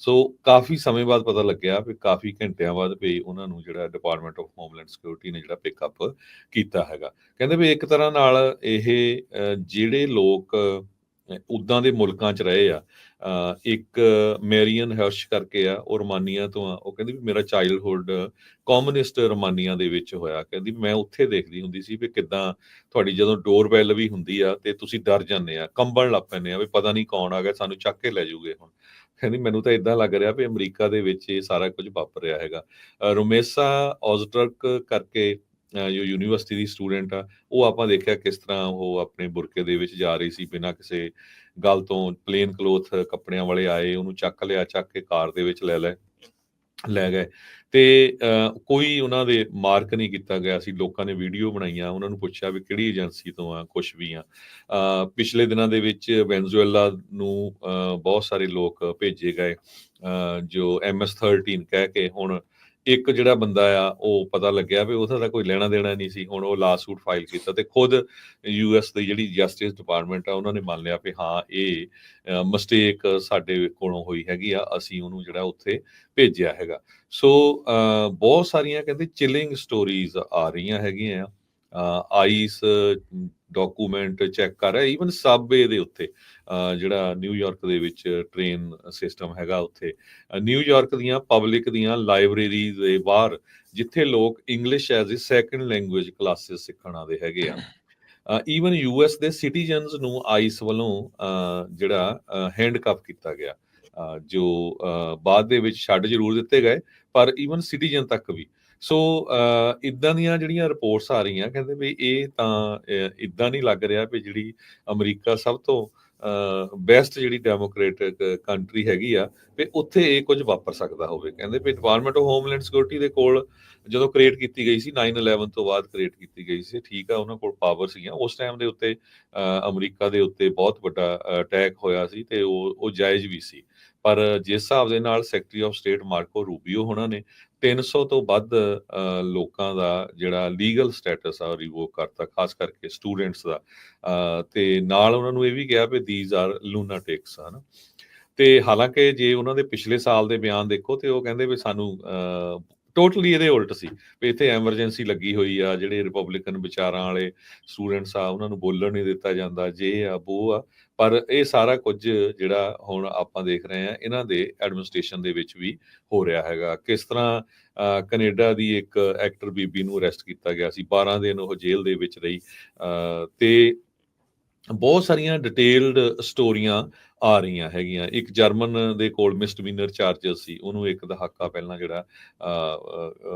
So ਕਾਫੀ ਸਮੇਂ ਬਾਅਦ ਪਤਾ ਲੱਗਿਆ ਵੀ ਕਾਫੀ ਘੰਟਿਆਂ ਬਾਅਦ ਵੀ ਉਹਨਾਂ ਨੂੰ ਜਿਹੜਾ ਡਿਪਾਰਟਮੈਂਟ ਆਫ ਹੋਮਲੈਂਡ ਸਿਕਿਉਰਿਟੀ ਨੇ ਜਿਹੜਾ ਪਿਕਅਪ ਕੀਤਾ ਹੈਗਾ। ਕਹਿੰਦੇ ਵੀ ਇੱਕ ਤਰ੍ਹਾਂ ਨਾਲ ਇਹ ਜਿਹੜੇ ਲੋਕ ਉੱਦਾਂ ਦੇ ਮੁਲਕਾਂ 'ਚ ਰਹੇ ਆ, ਇੱਕ ਮੈਰੀਅਨ ਹਰਸ਼ ਕਰਕੇ ਆ, ਉਹ ਰੋਮਾਨੀਆ ਤੋਂ ਆ, ਉਹ ਕਹਿੰਦੀ ਵੀ ਮੇਰਾ ਚਾਈਲਡਹੁੱਡ ਕਮਿਊਨਿਸਟ ਰੋਮਾਨੀਆ ਦੇ ਵਿੱਚ ਹੋਇਆ। ਕਹਿੰਦੀ ਮੈਂ ਉੱਥੇ ਦੇਖਦੀ ਹੁੰਦੀ ਸੀ ਵੀ ਕਿੱਦਾਂ ਤੁਹਾਡੀ ਜਦੋਂ ਡੋਰ ਬੈਲ ਵੀ ਹੁੰਦੀ ਆ ਤੇ ਤੁਸੀਂ ਡਰ ਜਾਂਦੇ ਆ, ਕੰਬਣ ਲੱਗ ਪੈਂਦੇ ਆ ਵੀ ਪਤਾ ਨਹੀਂ ਕੌਣ ਆ ਗਿਆ, ਸਾਨੂੰ ਚੱਕ ਕੇ ਲੈ ਜਾਊਗੇ ਹੁਣ। ਕਹਿੰਦੀ ਮੈਨੂੰ ਤਾਂ ਇਦਾਂ ਲੱਗ ਰਿਹਾ ਵੀ ਅਮਰੀਕਾ ਦੇ ਵਿੱਚ ਇਹ ਸਾਰਾ ਕੁਝ ਵਾਪਰ ਰਿਹਾ ਹੈਗਾ। ਰੋਮੇਸਾ ਔਜ਼ਟਰਕ ਕਰਕੇ ਜੋ ਯੂਨੀਵਰਸਿਟੀ ਦੀ ਸਟੂਡੈਂਟ ਆ, ਉਹ ਆਪਾਂ ਦੇਖਿਆ ਕਿਸ ਤਰ੍ਹਾਂ ਉਹ ਆਪਣੇ ਬੁਰਕੇ ਦੇ ਵਿੱਚ ਜਾ ਰਹੀ ਸੀ, ਬਿਨਾਂ ਕਿਸੇ ਗੱਲ ਤੋਂ ਪਲੇਨ ਕਲੋਥ ਕੱਪੜਿਆਂ ਵਾਲੇ ਆਏ, ਉਹਨੂੰ ਚੱਕ ਲਿਆ, ਚੱਕ ਕੇ ਕਾਰ ਦੇ ਵਿੱਚ ਲੈ ਗਏ, ਤੇ ਕੋਈ ਉਹਨਾਂ ਦੇ ਮਾਰਕ ਨਹੀਂ ਕੀਤਾ ਗਿਆ ਸੀ। ਲੋਕਾਂ ਨੇ ਵੀਡੀਓ ਬਣਾਈਆਂ, ਉਹਨਾਂ ਨੂੰ ਪੁੱਛਿਆ ਵੀ ਕਿਹੜੀ ਏਜੰਸੀ ਤੋਂ ਆ, ਕੁਛ ਵੀ ਆ। ਪਿਛਲੇ ਦਿਨਾਂ ਦੇ ਵਿੱਚ ਵੈਨਜ਼ੂਏਲਾ ਨੂੰ ਬਹੁਤ ਸਾਰੇ ਲੋਕ ਭੇਜੇ ਗਏ, ਜੋ MS-13 ਕਹਿ ਕੇ। ਹੁਣ ਇੱਕ ਜਿਹੜਾ ਬੰਦਾ ਆ, ਉਹ ਪਤਾ ਲੱਗਿਆ ਵੀ ਉਹਦਾ ਤਾਂ ਕੋਈ ਲੈਣਾ ਦੇਣਾ ਨਹੀਂ ਸੀ, ਹੁਣ ਉਹ ਲਾ ਸੂਟ ਫਾਈਲ ਕੀਤਾ, ਤੇ ਖੁਦ US ਦੀ ਜਿਹੜੀ ਜਸਟਿਸ ਡਿਪਾਰਟਮੈਂਟ ਆ, ਉਹਨਾਂ ਨੇ ਮੰਨ ਲਿਆ ਵੀ ਹਾਂ ਇਹ ਮਿਸਟੇਕ ਸਾਡੇ ਕੋਲੋਂ ਹੋਈ ਹੈਗੀ ਆ, ਅਸੀਂ ਉਹਨੂੰ ਜਿਹੜਾ ਉੱਥੇ ਭੇਜਿਆ ਹੈਗਾ। ਸੋ ਬਹੁਤ ਸਾਰੀਆਂ ਕਹਿੰਦੇ ਚਿਲਿੰਗ ਸਟੋਰੀਜ਼ ਆ ਰਹੀਆਂ ਹੈਗੀਆਂ ਆ। ਆਈਸ ਡਾਕੂਮੈਂਟ ਚੈੱਕ ਕਰ ਰਿਹਾ, ਈਵਨ ਸਬਵੇ ਦੇ ਉੱਤੇ, ਜਿਹੜਾ ਨਿਊਯਾਰਕ ਦੇ ਵਿੱਚ ਟ੍ਰੇਨ ਸਿਸਟਮ ਹੈਗਾ, ਉੱਥੇ ਨਿਊਯਾਰਕ ਦੀਆਂ ਪਬਲਿਕ ਦੀਆਂ ਲਾਇਬ੍ਰੇਰੀਜ਼ ਦੇ ਬਾਹਰ, ਜਿੱਥੇ ਲੋਕ English as a second language classes ਸਿੱਖਣ ਆਉਂਦੇ ਹੈਗੇ ਆ। ਈਵਨ US ਦੇ ਸਿਟੀਜ਼ਨਸ ਨੂੰ ਆਈਸ ਵੱਲੋਂ ਜਿਹੜਾ ਹੈਂਡਕਫ ਕੀਤਾ ਗਿਆ, ਜੋ ਬਾਅਦ ਦੇ ਵਿੱਚ ਛੱਡ ਜ਼ਰੂਰ ਦਿੱਤੇ ਗਏ, ਪਰ ਈਵਨ ਸਿਟੀਜ਼ਨ ਤੱਕ ਵੀ। ਸੋ ਇਦਾਂ ਦੀਆਂ ਜਿਹੜੀਆਂ ਰਿਪੋਰਟਸ ਆ ਰਹੀਆਂ, ਕਹਿੰਦੇ ਵੀ ਇਹ ਤਾਂ ਇਦਾਂ ਨਹੀਂ ਲੱਗ ਰਿਹਾ ਵੀ ਜਿਹੜੀ ਅਮਰੀਕਾ ਸਭ ਤੋਂ ਬੈਸਟ ਜਿਹੜੀ ਡੈਮੋਕ੍ਰੇਟਿਕ ਕੰਟਰੀ ਹੈਗੀ ਆ, ਵੀ ਉੱਥੇ ਇਹ ਕੁਝ ਵਾਪਰ ਸਕਦਾ ਹੋਵੇ। ਕਹਿੰਦੇ ਵੀ ਡਿਪਾਰਟਮੈਂਟ ਆਫ ਹੋਮਲੈਂਡ ਸਿਕਿਉਰਿਟੀ ਦੇ ਕੋਲ ਜਦੋਂ ਕ੍ਰੀਏਟ ਕੀਤੀ ਗਈ ਸੀ 9/11 ਤੋਂ ਬਾਅਦ ਕ੍ਰੀਏਟ ਕੀਤੀ ਗਈ ਸੀ, ਠੀਕ ਆ, ਉਹਨਾਂ ਕੋਲ ਪਾਵਰ ਸੀਗੀਆਂ ਉਸ ਟਾਈਮ ਦੇ ਉੱਤੇ। ਅਮਰੀਕਾ ਦੇ ਉੱਤੇ ਬਹੁਤ ਵੱਡਾ ਅਟੈਕ ਹੋਇਆ ਸੀ, ਤੇ ਉਹ ਜਾਇਜ਼ ਵੀ ਸੀ, ਪਰ ਜਿਸ ਹਿਸਾਬ ਦੇ ਨਾਲ ਸੈਕਟਰੀ ਆਫ ਸਟੇਟ ਮਾਰਕੋ ਰੂਬੀਓ ਹੋਣਾ ਨੇ 300 ਤੋਂ ਵੱਧ ਲੋਕਾਂ ਦਾ ਜਿਹੜਾ ਲੀਗਲ ਸਟੇਟਸ ਆ ਰਿਵੋਕ ਕਰਤਾ, ਖਾਸ ਕਰਕੇ ਸਟੂਡੈਂਟਸ ਦਾ, ਤੇ ਨਾਲ ਉਹਨਾਂ ਨੂੰ ਇਹ ਵੀ ਕਿਹਾ ਵੀ ਦੀਜ਼ ਆਰ ਲੂਨਾਟਿਕਸ ਹਨ। ਤੇ ਹਾਲਾਂਕਿ ਜੇ ਉਹਨਾਂ ਦੇ ਪਿਛਲੇ ਸਾਲ ਦੇ ਬਿਆਨ ਦੇਖੋ, ਤੇ ਉਹ ਕਹਿੰਦੇ ਵੀ ਸਾਨੂੰ ਟੋਟਲੀ ਇਹਦੇ ਉਲਟ ਸੀ, ਵੀ ਇੱਥੇ ਐਮਰਜੈਂਸੀ ਲੱਗੀ ਹੋਈ ਆ, ਜਿਹੜੇ ਰਿਪਬਲਿਕਨ ਵਿਚਾਰਾਂ ਵਾਲੇ ਸਟੂਡੈਂਟਸ ਆ ਉਹਨਾਂ ਨੂੰ ਬੋਲਣ ਨਹੀਂ ਦਿੱਤਾ ਜਾਂਦਾ, ਜੇ ਆ ਉਹ ਆ। ਪਰ ਇਹ ਸਾਰਾ ਕੁਝ ਜਿਹੜਾ ਹੁਣ ਆਪਾਂ ਦੇਖ ਰਹੇ ਆ, ਇਹਨਾਂ ਦੇ ਐਡਮਿਨਿਸਟ੍ਰੇਸ਼ਨ ਦੇ ਵਿੱਚ ਵੀ ਹੋ ਰਿਹਾ ਹੈਗਾ। ਕਿਸ ਤਰ੍ਹਾਂ ਕੈਨੇਡਾ ਦੀ ਇੱਕ ਐਕਟਰ ਬੀਬੀ ਨੂੰ ਅਰੈਸਟ ਕੀਤਾ ਗਿਆ ਸੀ, 12 ਦਿਨ ਉਹ ਜੇਲ੍ਹ ਦੇ ਵਿੱਚ ਰਹੀ, ਤੇ ਬਹੁਤ ਸਾਰੀਆਂ ਡਿਟੇਲਡ ਸਟੋਰੀਆਂ ਆ ਰਹੀਆਂ ਹੈਗੀਆਂ। ਇੱਕ ਜਰਮਨ ਦੇ ਕੋਲ ਮਿਸਡਮੀਨਰ ਚਾਰਜਸ ਸੀ, ਉਹਨੂੰ ਇੱਕ ਦਹਾਕਾ ਪਹਿਲਾਂ ਜਿਹੜਾ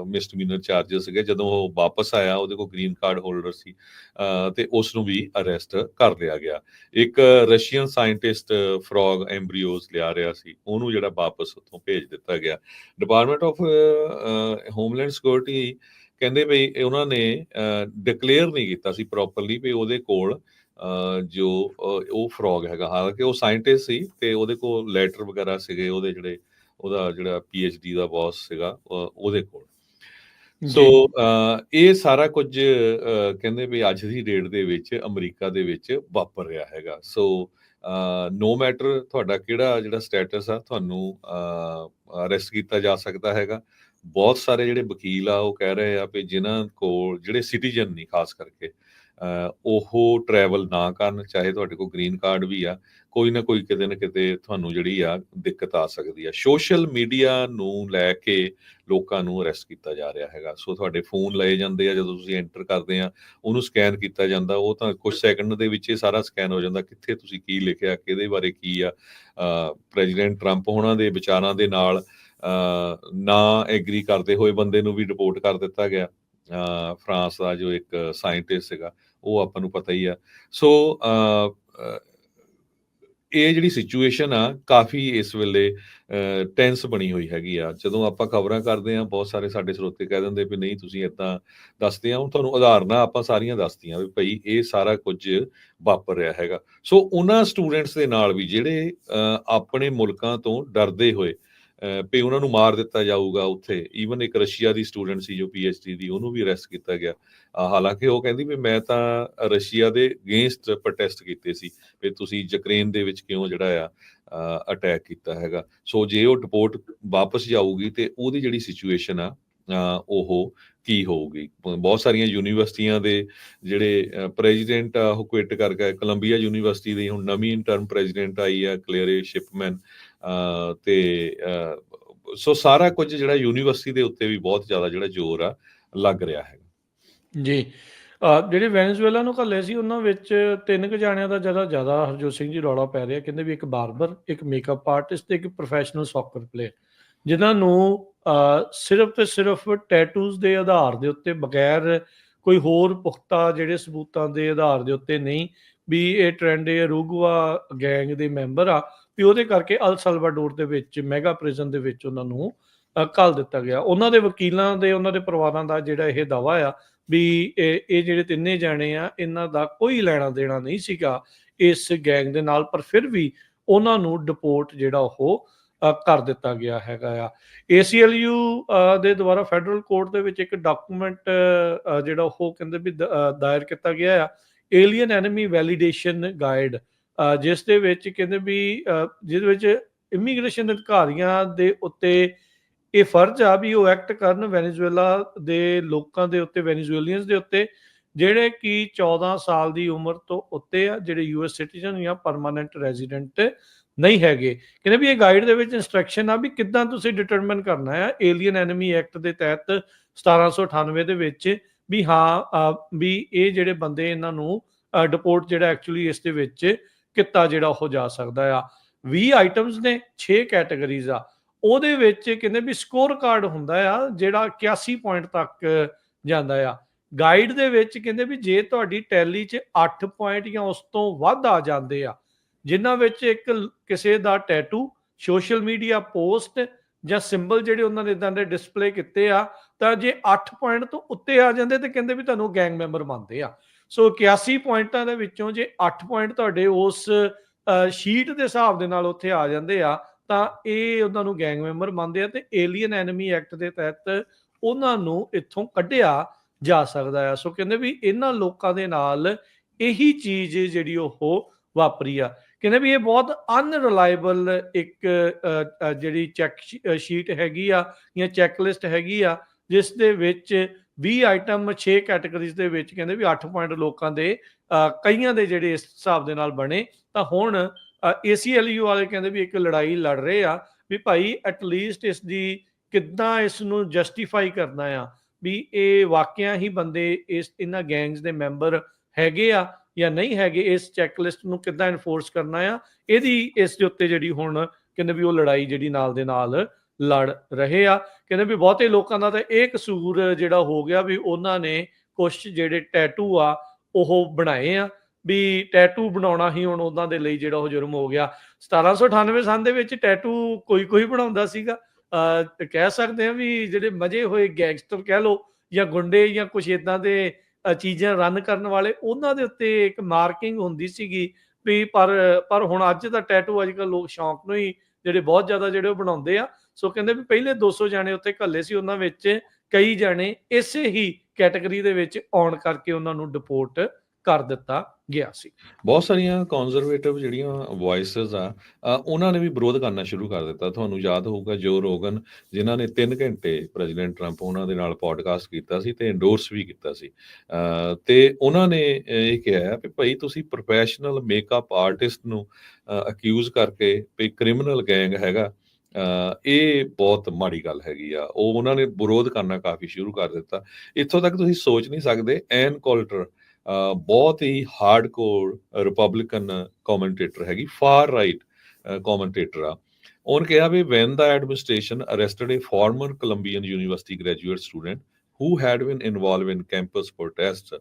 ਮਿਸਡਮੀਨਰ ਚਾਰਜਸ ਸੀਗੇ, ਜਦੋਂ ਉਹ ਵਾਪਸ ਆਇਆ ਉਹਦੇ ਕੋਲ ਗ੍ਰੀਨ ਕਾਰਡ ਹੋਲਡਰ ਸੀ, ਤੇ ਉਸ ਨੂੰ ਵੀ ਅਰੈਸਟ ਕਰ ਲਿਆ ਗਿਆ। ਇੱਕ ਰਸ਼ੀਅਨ ਸਾਇੰਟਿਸਟ ਫਰੋਗ ਐਂਬਰੀਓਜ਼ ਲਿਆ ਰਿਹਾ ਸੀ, ਉਹਨੂੰ ਜਿਹੜਾ ਵਾਪਸ ਉੱਥੋਂ ਭੇਜ ਦਿੱਤਾ ਗਿਆ। ਡਿਪਾਰਟਮੈਂਟ ਆਫ ਹੋਮਲੈਂਡ ਸਿਕਿਉਰਿਟੀ ਕਹਿੰਦੇ ਵੀ ਉਹਨਾਂ ਨੇ ਡਿਕਲੇਅਰ ਨਹੀਂ ਕੀਤਾ ਸੀ ਪ੍ਰੋਪਰਲੀ ਵੀ ਉਹਦੇ ਕੋਲ ਜੋ ਉਹ ਫਰੋਗ ਹੈਗਾ। ਹਾਲਾਂਕਿ ਉਹ ਸਾਇੰਟਿਸਟ ਸੀ, ਤੇ ਉਹਦੇ ਕੋਲ ਲੈਟਰ ਵਗੈਰਾ ਸੀਗੇ, ਉਹਦਾ ਜਿਹੜਾ PhD ਦਾ ਬੌਸ ਸੀਗਾ ਉਹਦੇ ਕੋਲ। ਸੋ ਇਹ ਸਾਰਾ ਕੁਝ ਕਹਿੰਦੇ ਵੀ ਅੱਜ ਦੀ ਡੇਟ ਦੇ ਵਿੱਚ ਅਮਰੀਕਾ ਦੇ ਵਿੱਚ ਵਾਪਰ ਰਿਹਾ ਹੈਗਾ। ਸੋ ਨੋ ਮੈਟਰ ਤੁਹਾਡਾ ਕਿਹੜਾ ਜਿਹੜਾ ਸਟੇਟਸ ਆ, ਤੁਹਾਨੂੰ ਅਰੈਸਟ ਕੀਤਾ ਜਾ ਸਕਦਾ ਹੈਗਾ। ਬਹੁਤ ਸਾਰੇ ਜਿਹੜੇ ਵਕੀਲ ਆ ਉਹ ਕਹਿ ਰਹੇ ਆ ਵੀ ਜਿਨ੍ਹਾਂ ਕੋਲ ਜਿਹੜੇ ਸਿਟੀਜ਼ਨ ਨਹੀਂ, ਖਾਸ ਕਰਕੇ ਉਹ ਟਰੈਵਲ ਨਾ ਕਰਨ, ਚਾਹੇ ਤੁਹਾਡੇ ਕੋਲ ਗ੍ਰੀਨ ਕਾਰਡ ਵੀ ਆ, ਕੋਈ ਨਾ ਕੋਈ ਕਿਤੇ ਨਾ ਕਿਤੇ ਤੁਹਾਨੂੰ ਜਿਹੜੀ ਆ ਦਿੱਕਤ ਆ ਸਕਦੀ ਆ। ਸੋਸ਼ਲ ਮੀਡੀਆ ਨੂੰ ਲੈ ਕੇ ਲੋਕਾਂ ਨੂੰ ਅਰੈਸਟ ਕੀਤਾ ਜਾ ਰਿਹਾ ਹੈਗਾ। ਸੋ ਤੁਹਾਡੇ ਫੋਨ ਲਏ ਜਾਂਦੇ ਆ, ਜਦੋਂ ਤੁਸੀਂ ਐਂਟਰ ਕਰਦੇ ਆ ਉਹਨੂੰ ਸਕੈਨ ਕੀਤਾ ਜਾਂਦਾ, ਉਹ ਤਾਂ ਕੁਝ ਸੈਕਿੰਡ ਦੇ ਵਿੱਚ ਇਹ ਸਾਰਾ ਸਕੈਨ ਹੋ ਜਾਂਦਾ, ਕਿੱਥੇ ਤੁਸੀਂ ਕੀ ਲਿਖਿਆ, ਕਿਹਦੇ ਬਾਰੇ ਕੀ ਆ। ਪ੍ਰੈਜ਼ੀਡੈਂਟ ਟਰੰਪ ਹੋਣਾ ਦੇ ਵਿਚਾਰਾਂ ਦੇ ਨਾਲ ਨਾ ਐਗਰੀ ਕਰਦੇ ਹੋਏ ਬੰਦੇ ਨੂੰ ਵੀ ਰਿਪੋਰਟ ਕਰ ਦਿੱਤਾ ਗਿਆ। ਫਰਾਂਸ ਦਾ ਜੋ ਇੱਕ ਸਾਇੰਟਿਸਟ ਸੀਗਾ, ਉਹ ਆਪਾਂ ਨੂੰ ਪਤਾ ਹੀ ਆ। ਸੋ ਇਹ ਜਿਹੜੀ ਸਿਚੁਏਸ਼ਨ ਆ ਕਾਫੀ ਇਸ ਵੇਲੇ ਟੈਂਸ ਬਣੀ ਹੋਈ ਹੈਗੀ ਆ। ਜਦੋਂ ਆਪਾਂ ਖਬਰਾਂ ਕਰਦੇ ਹਾਂ, ਬਹੁਤ ਸਾਰੇ ਸਾਡੇ ਸਰੋਤੇ ਕਹਿ ਦਿੰਦੇ ਵੀ ਨਹੀਂ ਤੁਸੀਂ ਏਦਾਂ ਦੱਸਦੇ ਆ। ਹੁਣ ਤੁਹਾਨੂੰ ਉਦਾਹਰਨਾਂ ਆਪਾਂ ਸਾਰੀਆਂ ਦੱਸਤੀਆਂ ਵੀ ਭਾਈ ਇਹ ਸਾਰਾ ਕੁਝ ਵਾਪਰ ਰਿਹਾ ਹੈਗਾ। ਸੋ ਉਹਨਾਂ ਸਟੂਡੈਂਟਸ ਦੇ ਨਾਲ ਵੀ ਜਿਹੜੇ ਆਪਣੇ ਮੁਲਕਾਂ ਤੋਂ ਡਰਦੇ ਹੋਏ ਵੀ ਉਹਨਾਂ ਨੂੰ ਮਾਰ ਦਿੱਤਾ ਜਾਊਗਾ ਉੱਥੇ। ਈਵਨ ਇੱਕ ਰਸ਼ੀਆ ਦੀ ਸਟੂਡੈਂਟ ਸੀ ਜੋ PhD ਦੀ, ਉਹਨੂੰ ਵੀ ਅਰੈਸਟ ਕੀਤਾ ਗਿਆ। ਹਾਲਾਂਕਿ ਉਹ ਕਹਿੰਦੀ ਵੀ ਮੈਂ ਤਾਂ ਰਸ਼ੀਆ ਦੇ ਅਗੇਂਸਟ ਪ੍ਰੋਟੈਸਟ ਕੀਤੇ ਸੀ ਵੀ ਤੁਸੀਂ ਯੂਕਰੇਨ ਦੇ ਵਿੱਚ ਕਿਉਂ ਜਿਹੜਾ ਆ ਅਟੈਕ ਕੀਤਾ ਹੈਗਾ। ਸੋ ਜੇ ਉਹ ਡਿਪੋਰਟ ਵਾਪਸ ਜਾਊਗੀ ਤੇ ਉਹਦੀ ਜਿਹੜੀ ਸਿਚੁਏਸ਼ਨ ਆ ਉਹ ਕੀ ਹੋਊਗੀ। ਬਹੁਤ ਸਾਰੀਆਂ ਯੂਨੀਵਰਸਿਟੀਆਂ ਦੇ ਜਿਹੜੇ ਪ੍ਰੈਜ਼ੀਡੈਂਟ ਆ ਉਹ ਕੁਇਟ ਕਰ ਗਏ। ਕੋਲੰਬੀਆ ਯੂਨੀਵਰਸਿਟੀ ਦੀ ਹੁਣ ਨਵੀਂ ਇੰਟਰਨ ਪ੍ਰੈਜ਼ੀਡੈਂਟ ਆਈ ਆ, ਕਲੇਰੇ ਸ਼ਿਪਮੈਨ। ਤੇ ਸੋ ਸਾਰਾ ਕੁਝ ਜਿਹੜਾ ਯੂਨੀਵਰਸਿਟੀ ਦੇ ਉੱਤੇ ਵੀ ਬਹੁਤ ਜ਼ਿਆਦਾ ਜਿਹੜਾ ਜ਼ੋਰ ਆ ਲੱਗ ਰਿਹਾ ਹੈਗਾ। ਜੀ ਜਿਹੜੇ ਵੈਨਜ਼ੂਏਲਾ ਨੂੰ ਘੱਲੇ ਸੀ ਉਹਨਾਂ ਵਿੱਚ 3 ਕੁ ਜਾਣਿਆਂ ਦਾ ਜ਼ਿਆਦਾ ਹਰਜੋਤ ਸਿੰਘ ਜੀ ਰੌਲਾ ਪੈ ਰਿਹਾ। ਕਹਿੰਦੇ ਵੀ ਇੱਕ ਬਾਰਬਰ, ਇੱਕ ਮੇਕਅਪ ਆਰਟਿਸਟ ਤੇ ਇੱਕ ਪ੍ਰੋਫੈਸ਼ਨਲ ਸੌਕਰ ਪਲੇਅਰ, ਜਿਨ੍ਹਾਂ ਨੂੰ ਸਿਰਫ ਤੇ ਸਿਰਫ ਟੈਟੂਜ਼ ਦੇ ਆਧਾਰ ਦੇ ਉੱਤੇ, ਬਗੈਰ ਕੋਈ ਹੋਰ ਪੁਖਤਾ ਜਿਹੜੇ ਸਬੂਤਾਂ ਦੇ ਆਧਾਰ ਦੇ ਉੱਤੇ ਨਹੀਂ ਵੀ ਇਹ ਟ੍ਰੈਂਡ ਰੂਗਵਾ ਗੈਂਗ ਦੇ ਮੈਂਬਰ ਆ, ਵੀ ਉਹਦੇ ਕਰਕੇ ਅਲ ਸਲਵਾਡੋਰ ਦੇ ਵਿੱਚ ਮੈਗਾ ਪ੍ਰਿਜ਼ਨ ਦੇ ਵਿੱਚ ਉਹਨਾਂ ਨੂੰ ਘੱਲ ਦਿੱਤਾ ਗਿਆ। ਉਹਨਾਂ ਦੇ ਵਕੀਲਾਂ ਦੇ, ਉਹਨਾਂ ਦੇ ਪਰਿਵਾਰਾਂ ਦਾ ਜਿਹੜਾ ਇਹ ਦਾਵਾ ਆ ਵੀ ਇਹ ਜਿਹੜੇ ਤਿੰਨੇ ਜਾਣੇ ਆ, ਇਹਨਾਂ ਦਾ ਕੋਈ ਲੈਣਾ ਦੇਣਾ ਨਹੀਂ ਸੀਗਾ ਇਸ ਗੈਂਗ ਦੇ ਨਾਲ, ਪਰ ਫਿਰ ਵੀ ਉਹਨਾਂ ਨੂੰ ਡਿਪੋਰਟ ਜਿਹੜਾ ਉਹ ਕਰ ਦਿੱਤਾ ਗਿਆ ਹੈਗਾ ਆ। ACLU ਦੇ ਦੁਆਰਾ ਫੈਡਰਲ ਕੋਰਟ ਦੇ ਵਿੱਚ ਇੱਕ ਡਾਕੂਮੈਂਟ ਜਿਹੜਾ ਉਹ ਕਹਿੰਦੇ ਵੀ ਦਾਇਰ ਕੀਤਾ ਗਿਆ ਆ, ਏਲੀਅਨ ਐਨਮੀ ਵੈਲੀਡੇਸ਼ਨ ਗਾਈਡ, ਜਿਸ ਦੇ ਵਿੱਚ ਕਹਿੰਦੇ ਵੀ ਜਿਹਦੇ ਵਿੱਚ ਇਮੀਗ੍ਰੇਸ਼ਨ ਅਧਿਕਾਰੀਆਂ ਦੇ ਉੱਤੇ ਇਹ ਫਰਜ਼ ਆ ਵੀ ਉਹ ਐਕਟ ਕਰਨ ਵੈਨੇਜ਼ੁਏਲਾ ਦੇ ਲੋਕਾਂ ਦੇ ਉੱਤੇ, ਵੈਨੇਜ਼ੁਏਲੀਅਨਸ ਦੇ ਉੱਤੇ, ਜਿਹੜੇ ਕਿ 14 ਸਾਲ ਦੀ ਉਮਰ ਤੋਂ ਉੱਤੇ ਆ, ਜਿਹੜੇ US ਸਿਟੀਜ਼ਨ ਜਾਂ ਪਰਮਾਨੈਂਟ ਰੈਜ਼ੀਡੈਂਟ ਨਹੀਂ ਹੈਗੇ। ਕਹਿੰਦੇ ਵੀ ਇਹ ਗਾਈਡ ਦੇ ਵਿੱਚ ਇੰਸਟਰਕਸ਼ਨ ਆ ਵੀ ਕਿੱਦਾਂ ਤੁਸੀਂ ਡਿਟਰਮਿਨ ਕਰਨਾ ਆ ਏਲੀਅਨ ਐਨਮੀ ਐਕਟ ਦੇ ਤਹਿਤ 1798 ਦੇ ਵਿੱਚ ਵੀ ਹਾਂ ਵੀ ਇਹ ਜਿਹੜੇ ਬੰਦੇ, ਇਹਨਾਂ ਨੂੰ ਡਿਪੋਰਟ ਜਿਹੜਾ ਐਕਚੁਅਲੀ ਇਸ ਦੇ ਵਿੱਚ ਕੀਤਾ ਜਿਹੜਾ ਉਹ ਜਾ ਸਕਦਾ ਆ। 20 ਆਈਟਮਸ ਨੇ, 6 ਕੈਟਾਗਰੀਜ਼ ਆ। ਉਹਦੇ ਵਿੱਚ ਕਹਿੰਦੇ ਵੀ ਸਕੋਰ ਕਾਰਡ ਹੁੰਦਾ ਆ ਜਿਹੜਾ 81 ਪੁਆਇੰਟ ਤੱਕ ਜਾਂਦਾ ਆ। ਗਾਈਡ ਦੇ ਵਿੱਚ ਕਹਿੰਦੇ ਵੀ ਜੇ ਤੁਹਾਡੀ ਟੈਲੀ 'ਚ 8 ਪੁਆਇੰਟ ਜਾਂ ਉਸ ਤੋਂ ਵੱਧ ਆ ਜਾਂਦੇ ਆ, ਜਿਨ੍ਹਾਂ ਵਿੱਚ ਇੱਕ ਕਿਸੇ ਦਾ ਟੈਟੂ, ਸੋਸ਼ਲ ਮੀਡੀਆ ਪੋਸਟ ਜਾਂ ਸਿੰਬਲ ਜਿਹੜੇ ਉਹਨਾਂ ਨੇ ਇਦਾਂ ਦੇ ਡਿਸਪਲੇ ਕੀਤੇ ਆ, ਤਾਂ ਜੇ 8 ਪੁਆਇੰਟ ਤੋਂ ਉੱਤੇ ਆ ਜਾਂਦੇ ਤੇ ਕਹਿੰਦੇ ਵੀ ਤੁਹਾਨੂੰ ਗੈਂਗ ਮੈਂਬਰ ਮੰਨਦੇ ਆ। ਸੋ 81 ਪੁਆਇੰਟਾਂ ਦੇ ਵਿੱਚੋਂ ਜੇ 8 ਪੁਆਇੰਟ ਤੁਹਾਡੇ ਉਸ ਸ਼ੀਟ ਦੇ ਹਿਸਾਬ ਦੇ ਨਾਲ ਉੱਥੇ ਆ ਜਾਂਦੇ ਆ, ਤਾਂ ਇਹ ਉਹਨਾਂ ਨੂੰ ਗੈਂਗ ਮੈਂਬਰ ਮੰਨਦੇ ਆ ਤੇ ਏਲੀਅਨ ਐਨਮੀ ਐਕਟ ਦੇ ਤਹਿਤ ਉਹਨਾਂ ਨੂੰ ਇੱਥੋਂ ਕੱਢਿਆ ਜਾ ਸਕਦਾ ਆ। ਸੋ ਕਹਿੰਦੇ ਵੀ ਇਹਨਾਂ ਲੋਕਾਂ ਦੇ ਨਾਲ ਇਹੀ ਚੀਜ਼ ਜਿਹੜੀ ਉਹ ਵਾਪਰੀ ਆ। ਕਹਿੰਦੇ ਵੀ ਇਹ ਬਹੁਤ ਅਨਰਿਲਾਇਬਲ ਇੱਕ ਜਿਹੜੀ ਚੈੱਕ ਸ਼ੀਟ ਹੈਗੀ ਆ ਜਾਂ ਚੈੱਕਲਿਸਟ ਹੈਗੀ ਆ, ਜਿਸ ਦੇ ਵਿੱਚ 20 ਆਈਟਮ 6 ਕੈਟਾਗਰੀਜ਼ ਦੇ ਵਿੱਚ ਕਹਿੰਦੇ ਵੀ 8 ਪੁਆਇੰਟ ਲੋਕਾਂ ਦੇ ਕਈਆਂ ਦੇ ਜਿਹੜੇ ਇਸ ਹਿਸਾਬ ਦੇ ਨਾਲ ਬਣੇ। ਤਾਂ ਹੁਣ ACLU ਵਾਲੇ ਕਹਿੰਦੇ ਵੀ ਇੱਕ ਲੜਾਈ ਲੜ ਰਹੇ ਆ ਵੀ ਭਾਈ ਐਟਲੀਸਟ ਇਸ ਦੀ ਕਿੱਦਾਂ ਇਸ ਨੂੰ ਜਸਟੀਫਾਈ ਕਰਨਾ ਆ ਵੀ ਇਹ ਵਾਕਿਆ ਹੀ ਬੰਦੇ ਇਹਨਾਂ ਗੈਂਗਸ ਦੇ ਮੈਂਬਰ ਹੈਗੇ ਆ ਜਾਂ ਨਹੀਂ ਹੈਗੇ। ਇਸ ਚੈੱਕਲਿਸਟ ਨੂੰ ਕਿੱਦਾਂ ਇਨਫੋਰਸ ਕਰਨਾ ਆ, ਇਹਦੀ ਇਸ ਦੇ ਉੱਤੇ ਜਿਹੜੀ ਹੁਣ ਕਹਿੰਦੇ ਵੀ ਉਹ ਲੜਾਈ ਜਿਹੜੀ ਨਾਲ ਦੇ ਨਾਲ ਲੜ ਰਹੇ ਆ। ਕਹਿੰਦੇ ਵੀ ਬਹੁਤੇ ਲੋਕਾਂ ਦਾ ਤਾਂ ਇਹ ਕਸੂਰ ਜਿਹੜਾ ਹੋ ਗਿਆ ਵੀ ਉਹਨਾਂ ਨੇ ਕੁਛ ਜਿਹੜੇ ਟੈਟੂ ਆ ਉਹ ਬਣਾਏ ਆ, ਵੀ ਟੈਟੂ ਬਣਾਉਣਾ ਹੀ ਹੁਣ ਉਹਨਾਂ ਦੇ ਲਈ ਜਿਹੜਾ ਉਹ ਜੁਰਮ ਹੋ ਗਿਆ। 1798 ਸੰਨ ਦੇ ਵਿੱਚ ਟੈਟੂ ਕੋਈ ਬਣਾਉਂਦਾ ਸੀਗਾ। ਕਹਿ ਸਕਦੇ ਆ ਵੀ ਜਿਹੜੇ ਮਜੇ ਹੋਏ ਗੈਂਗਸਟਰ ਕਹਿ ਲਓ ਜਾਂ ਗੁੰਡੇ ਜਾਂ ਕੁਛ ਇਦਾਂ ਦੇ ਚੀਜ਼ਾਂ ਰਨ ਕਰਨ ਵਾਲੇ, ਉਹਨਾਂ ਦੇ ਉੱਤੇ ਇੱਕ ਮਾਰਕਿੰਗ ਹੁੰਦੀ ਸੀਗੀ ਵੀ ਪਰ ਹੁਣ ਅੱਜ ਦਾ ਟੈਟੂ ਅੱਜ ਕੱਲ੍ਹ ਲੋਕ ਸ਼ੌਂਕ ਨੂੰ ਹੀ ਜਿਹੜੇ ਬਹੁਤ ਜ਼ਿਆਦਾ ਜਿਹੜੇ ਉਹ ਬਣਾਉਂਦੇ ਆ। ਸੋ ਕਹਿੰਦੇ ਵੀ ਪਹਿਲੇ 200 ਜਾਣੇ ਉੱਥੇ ਘੱਲੇ ਸੀ, ਉਹਨਾਂ ਵਿੱਚ ਕਈ ਜਾਣੇ ਇਸੇ ਹੀ ਕੈਟਾਗਰੀ ਦੇ ਵਿੱਚ ਆਉਣ ਕਰਕੇ ਉਹਨਾਂ ਨੂੰ ਡਿਪੋਰਟ ਕਰ ਦਿੱਤਾ ਗਿਆ ਸੀ। ਬਹੁਤ ਸਾਰੀਆਂ ਕੰਜ਼ਰਵੇਟਿਵ ਜਿਹੜੀਆਂ ਵੌਇਸਸ ਆ ਉਹਨਾਂ ਨੇ ਵੀ ਵਿਰੋਧ ਕਰਨਾ ਸ਼ੁਰੂ ਕਰ ਦਿੱਤਾ। ਤੁਹਾਨੂੰ ਯਾਦ ਹੋਊਗਾ ਜੋ ਰੋਗਨ, ਜਿਨ੍ਹਾਂ ਨੇ 3 ਘੰਟੇ ਪ੍ਰੈਜ਼ੀਡੈਂਟ ਟਰੰਪ ਉਹਨਾਂ ਦੇ ਨਾਲ ਪੋਡਕਾਸਟ ਕੀਤਾ ਸੀ ਤੇ ਇੰਡੋਰਸ ਵੀ ਕੀਤਾ ਸੀ, ਤੇ ਉਹਨਾਂ ਨੇ ਇਹ ਕਿਹਾ ਕਿ ਭਾਈ ਤੁਸੀਂ ਪ੍ਰੋਫੈਸ਼ਨਲ ਮੇਕਅਪ ਆਰਟਿਸਟ ਨੂੰ ਅਕਿਊਜ਼ ਕਰਕੇ ਵੀ ਕ੍ਰਿਮੀਨਲ ਗੈਂਗ ਹੈਗਾ, ਇਹ ਬਹੁਤ ਮਾੜੀ ਗੱਲ ਹੈਗੀ ਆ। ਉਹ ਉਹਨਾਂ ਨੇ ਵਿਰੋਧ ਕਰਨਾ ਕਾਫੀ ਸ਼ੁਰੂ ਕਰ ਦਿੱਤਾ। ਇੱਥੋਂ ਤੱਕ ਤੁਸੀਂ ਸੋਚ ਨਹੀਂ ਸਕਦੇ, ਐਨ ਕੋਲਟਰ ਬਹੁਤ ਹੀ ਹਾਰਡਕੋਰ ਰਿਪਬਲਿਕਨ ਕਮੈਂਟੇਟਰ ਹੈਗੀ, ਫਾਰ ਰਾਈਟ ਕਮੈਂਟੇਟਰ ਆ, ਉਹਨੇ ਕਿਹਾ ਵੀ when the administration arrested a former Columbian University graduate student who had been involved in campus protests,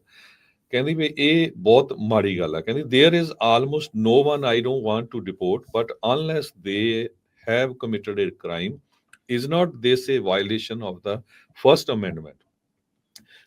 ਕਹਿੰਦੀ ਵੀ ਇਹ ਬਹੁਤ ਮਾੜੀ ਗੱਲ ਆ। ਕਹਿੰਦੀ there is almost no one I don't want to deport, but unless they have committed a crime, is not this a violation of the First Amendment?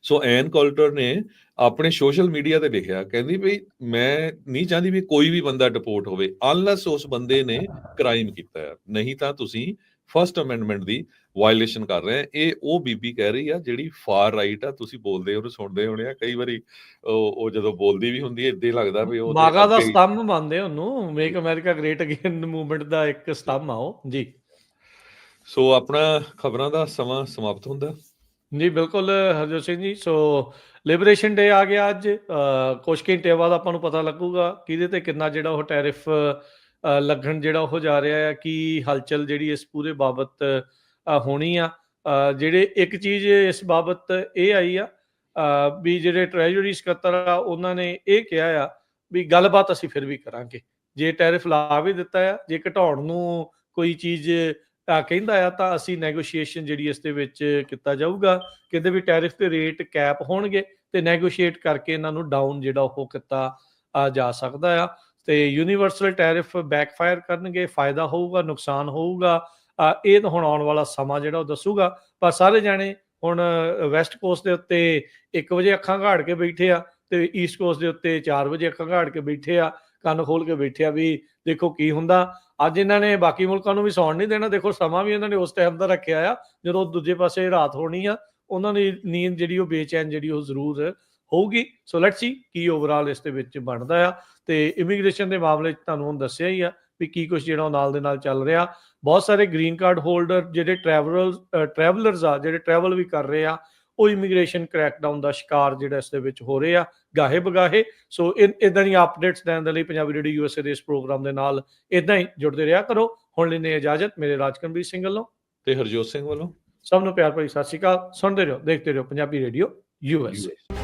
So N Colter ਨੇ ਆਪਣੇ social media ਤੇ ਲਿਖਿਆ, ਕਹਿੰਦੀ ਵੀ ਮੈਂ ਨਹੀਂ ਚਾਹੁੰਦੀ ਵੀ ਕੋਈ ਵੀ ਬੰਦਾ ਡਿਪੋਰਟ ਹੋਵੇ ਅਨਲੈਸ ਉਸ ਬੰਦੇ ਨੇ ਕ੍ਰਾਈਮ ਕੀਤਾ ਹੈ, ਨਹੀਂ ਤਾਂ ਤੁਸੀਂ ਫਸਟ ਅਮੈਂਡਮੈਂਟ ਦੀ ਵਾਇਲੇਸ਼ਨ ਕਰ ਰਹੇ ਆ। ਇਹ ਉਹ ਬੀਬੀ ਕਹਿ ਰਹੀ ਆ ਜਿਹੜੀ ਫਾਰ ਰਾਈਟ ਆ। ਤੁਸੀਂ ਬੋਲਦੇ ਉਹਨੂੰ ਸੁਣਦੇ ਹੋਣੇ ਆ ਕਈ ਵਾਰੀ, ਉਹ ਜਦੋਂ ਬੋਲਦੀ ਵੀ ਹੁੰਦੀ ਹੈ ਏਦਾਂ ਹੀ ਲੱਗਦਾ ਵੀ ਉਹ ਮਾਗਾ ਦਾ ਸਤੰਭ ਮੰਨਦੇ ਉਹਨੂੰ, make America great again movement ਦਾ ਇੱਕ ਸਤੰਭ ਆ ਉਹ ਜੀ। ਸੋ ਆਪਣਾ ਖਬਰਾਂ ਦਾ ਸਮਾਂ ਸਮਾਪਤ ਹੁੰਦਾ ਜੀ, ਬਿਲਕੁਲ ਹਰਜੋਤ ਸਿੰਘ ਜੀ। ਸੋ ਲਿਬਰੇਸ਼ਨ ਡੇ ਆ ਗਿਆ ਅੱਜ, ਕੁਛ ਘੰਟੇ ਬਾਅਦ ਆਪਾਂ ਨੂੰ ਪਤਾ ਲੱਗੂਗਾ ਕਿਹਦੇ ਤੇ ਕਿੰਨਾ ਜਿਹੜਾ ਉਹ ਟੈਰਿਫ ਲੱਗਣ ਜਿਹੜਾ ਉਹ ਜਾ ਰਿਹਾ ਹੈ, ਕੀ ਹਲਚਲ ਜਿਹੜੀ ਇਸ ਪੂਰੇ ਬਾਬਤ ਹੋਣੀ ਆ। ਜਿਹੜੇ ਇੱਕ ਚੀਜ਼ ਇਸ ਬਾਬਤ ਇਹ ਆਈ ਆ ਵੀ ਜਿਹੜੇ ਟ੍ਰੈਜਰੀ ਸਕੱਤਰ ਆ ਉਹਨਾਂ ਨੇ ਇਹ ਕਿਹਾ ਆ ਵੀ ਗੱਲਬਾਤ ਅਸੀਂ ਫਿਰ ਵੀ ਕਰਾਂਗੇ। ਜੇ ਟੈਰਿਫ ਲਾ ਵੀ ਦਿੱਤਾ ਆ, ਜੇ ਘਟਾਉਣ ਨੂੰ ਕੋਈ ਚੀਜ਼ ਕਹਿੰਦਾ ਆ ਤਾਂ ਅਸੀਂ ਨੈਗੋਸ਼ੀਏਸ਼ਨ ਜਿਹੜੀ ਇਸ ਦੇ ਵਿੱਚ ਕੀਤਾ ਜਾਊਗਾ। ਕਹਿੰਦੇ ਵੀ ਟੈਰਿਫ ਤੇ ਰੇਟ ਕੈਪ ਹੋਣਗੇ ਤੇ ਨੈਗੋਸ਼ੀਏਟ ਕਰਕੇ ਇਹਨਾਂ ਨੂੰ ਡਾਊਨ ਜਿਹੜਾ ਉਹ ਕੀਤਾ ਜਾ ਸਕਦਾ ਆ। ਤੇ ਯੂਨੀਵਰਸਲ ਟੈਰਿਫ ਬੈਕਫਾਇਰ ਕਰਨਗੇ, ਫਾਇਦਾ ਹੋਊਗਾ, ਨੁਕਸਾਨ ਹੋਊਗਾ, ਇਹ ਤਾਂ ਹੁਣ ਆਉਣ ਵਾਲਾ ਸਮਾਂ ਜਿਹੜਾ ਉਹ ਦੱਸੂਗਾ। ਪਰ ਸਾਰੇ ਜਾਣੇ ਹੁਣ ਵੈਸਟ ਕੋਸਟ ਦੇ ਉੱਤੇ 1 ਵਜੇ ਅੱਖਾਂ ਘਾੜ ਕੇ ਬੈਠੇ ਆ ਤੇ ਈਸਟ ਕੋਸਟ ਦੇ ਉੱਤੇ 4 ਵਜੇ ਅੱਖਾਂ ਘਾੜ ਕੇ ਬੈਠੇ ਆ, ਕੰਨ ਖੋਲ ਕੇ ਬੈਠੇ ਆ ਵੀ ਦੇਖੋ ਕੀ ਹੁੰਦਾ। ਅੱਜ ਇਹਨਾਂ ਨੇ ਬਾਕੀ ਮੁਲਕਾਂ ਨੂੰ ਵੀ ਸੌਣ ਨਹੀਂ ਦੇਣਾ। ਦੇਖੋ ਸਮਾਂ ਵੀ ਇਹਨਾਂ ਨੇ ਉਸ ਟਾਈਮ ਦਾ ਰੱਖਿਆ ਆ ਜਦੋਂ ਦੂਜੇ ਪਾਸੇ ਰਾਤ ਹੋਣੀ ਆ, ਉਹਨਾਂ ਦੀ ਨੀਂਦ ਜਿਹੜੀ ਉਹ ਬੇਚੈਨ ਜਿਹੜੀ ਉਹ ਜ਼ਰੂਰ ਹੋਊਗੀ। So let's see Ki overall ਇਸ ਦੇ ਵਿੱਚ ਬਣਦਾ ਆ। ਤੇ ਇਮੀਗ੍ਰੇਸ਼ਨ ਦੇ ਮਾਮਲੇ 'ਚ ਤੁਹਾਨੂੰ ਹੁਣ ਦੱਸਿਆ ਹੀ ਆ ਵੀ ਕੀ ਕੁਛ ਜਿਹੜਾ ਉਹ ਨਾਲ ਦੇ ਨਾਲ ਚੱਲ ਰਿਹਾ। ਬਹੁਤ ਸਾਰੇ ਗ੍ਰੀਨ ਕਾਰਡ ਹੋਲਡਰ ਜਿਹੜੇ ਟਰੈਵਲਰਸ ਆ, ਜਿਹੜੇ ਟਰੈਵਲ ਵੀ ਕਰ ਰਹੇ ਆ, ਉਹ ਇਮੀਗ੍ਰੇਸ਼ਨ ਕ੍ਰੈਕਡਾਊਨ ਦਾ ਸ਼ਿਕਾਰ ਜਿਹੜਾ ਇਸ ਦੇ ਵਿੱਚ ਹੋ ਰਹੇ ਆ ਗਾਹੇ ਬਗਾਹੇ। ਸੋ ਇਦਾਂ ਦੀਆਂ ਅਪਡੇਟਸ ਦੇਣ ਦੇ ਲਈ ਪੰਜਾਬੀ ਰੇਡੀਓ USA ਦੇ ਇਸ ਪ੍ਰੋਗਰਾਮ ਦੇ ਨਾਲ ਇਦਾਂ ਹੀ ਜੁੜਦੇ ਰਿਹਾ ਕਰੋ। ਹੁਣ ਲੈਣੇ ਇਜਾਜ਼ਤ ਮੇਰੇ ਰਾਜਕਨਵੀਰ ਸਿੰਘ ਵੱਲੋਂ ਤੇ ਹਰਜੋਤ ਸਿੰਘ ਵੱਲੋਂ। ਸਭ ਨੂੰ ਪਿਆਰ ਭਰੀ ਸਤਿ ਸ਼੍ਰੀ ਅਕਾਲ। ਸੁਣਦੇ ਰਹੋ, ਦੇਖਦੇ ਰਹੋ ਪੰਜਾਬੀ ਰੇਡੀਓ USA।